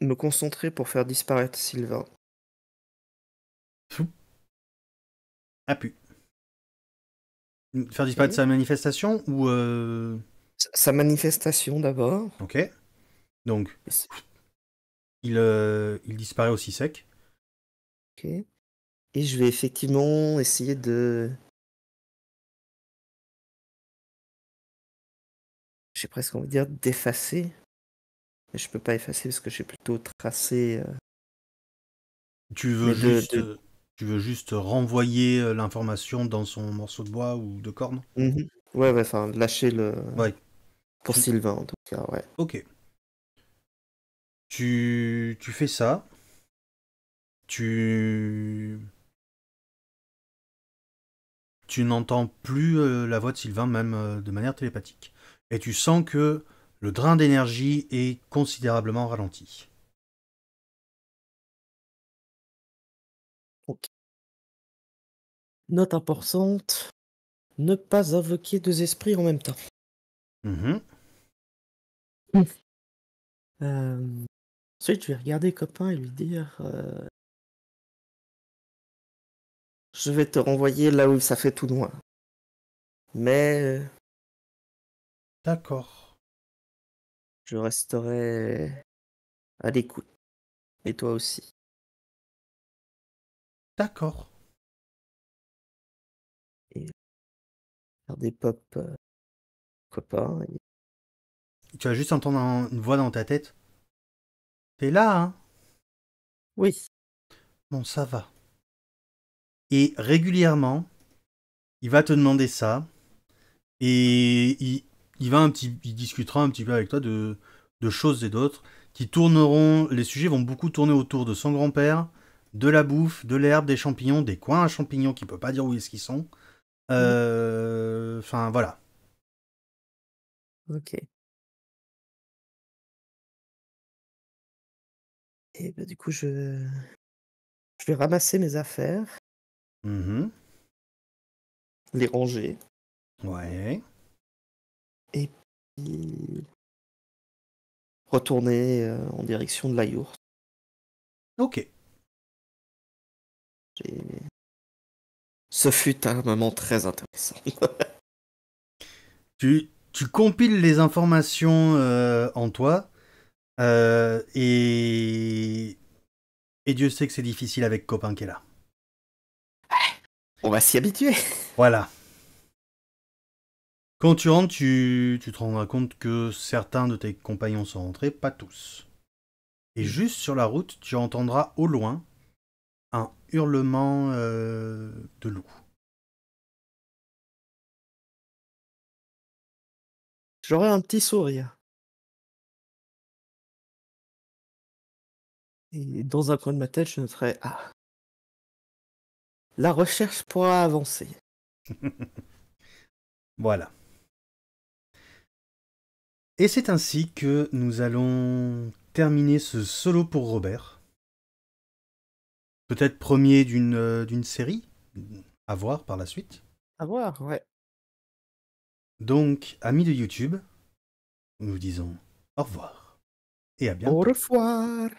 Speaker 2: me concentrer pour faire disparaître Sylvain.
Speaker 1: Fou. Ah pu. Faire disparaître
Speaker 2: Ok.
Speaker 1: sa manifestation ou
Speaker 2: Sa manifestation d'abord.
Speaker 1: Ok. Donc,
Speaker 2: Et
Speaker 1: il disparaît aussi sec.
Speaker 2: ok. Et je vais effectivement essayer j'ai presque envie de dire d'effacer. Mais je peux pas effacer parce que j'ai plutôt tracé.
Speaker 1: Tu veux
Speaker 2: Mais
Speaker 1: juste... Tu veux juste renvoyer l'information dans son morceau de bois ou de corne?
Speaker 2: Mhm. Ouais, enfin, lâcher le...
Speaker 1: Ouais.
Speaker 2: Pour Sylvain, en tout cas, ouais.
Speaker 1: Ok. Tu fais ça. Tu... Tu n'entends plus la voix de Sylvain, même de manière télépathique. Et tu sens que le drain d'énergie est considérablement ralenti.
Speaker 2: Ok. Note importante, ne pas invoquer deux esprits en même temps.
Speaker 1: Mhm.
Speaker 2: Ensuite, je vais regarder le copain et lui dire je vais te renvoyer là où ça fait tout noir. Mais
Speaker 1: D'accord.
Speaker 2: je resterai à l'écoute. Et toi aussi.
Speaker 1: D'accord.
Speaker 2: Et regardez Pop, copain.
Speaker 1: Tu vas juste entendre une voix dans ta tête. T'es là, hein?
Speaker 2: Oui.
Speaker 1: Bon, ça va. Et régulièrement, il va te demander ça. Et il discutera un petit peu avec toi de choses et d'autres qui tourneront. Les sujets vont beaucoup tourner autour de son grand-père, de la bouffe, de l'herbe, des champignons, des coins à champignons qu'il peut pas dire où est-ce qu'ils sont. Enfin, voilà.
Speaker 2: Ok. Et bah, du coup, je vais ramasser mes affaires,
Speaker 1: Mhm.
Speaker 2: les ranger.
Speaker 1: Ouais.
Speaker 2: Et puis retourner en direction de la yourte.
Speaker 1: Ok.
Speaker 2: Et ce fut un moment très intéressant.
Speaker 1: Tu compiles les informations en toi. euh, et, et Dieu sait que c'est difficile avec copain qui est là.
Speaker 2: On va s'y habituer.
Speaker 1: Voilà. Quand tu rentres, tu te rendras compte que certains de tes compagnons sont rentrés, pas tous. Et juste sur la route, tu entendras au loin un hurlement de loup.
Speaker 2: J'aurai un petit sourire. Et dans un coin de ma tête, je noterai ah, la recherche pourra avancer.
Speaker 1: Voilà. Et c'est ainsi que nous allons terminer ce solo pour Robert. Peut-être premier d'une série, à voir par la suite.
Speaker 2: À voir, ouais.
Speaker 1: Donc, amis de YouTube, nous vous disons au revoir et à
Speaker 2: Au
Speaker 1: bientôt.
Speaker 2: revoir.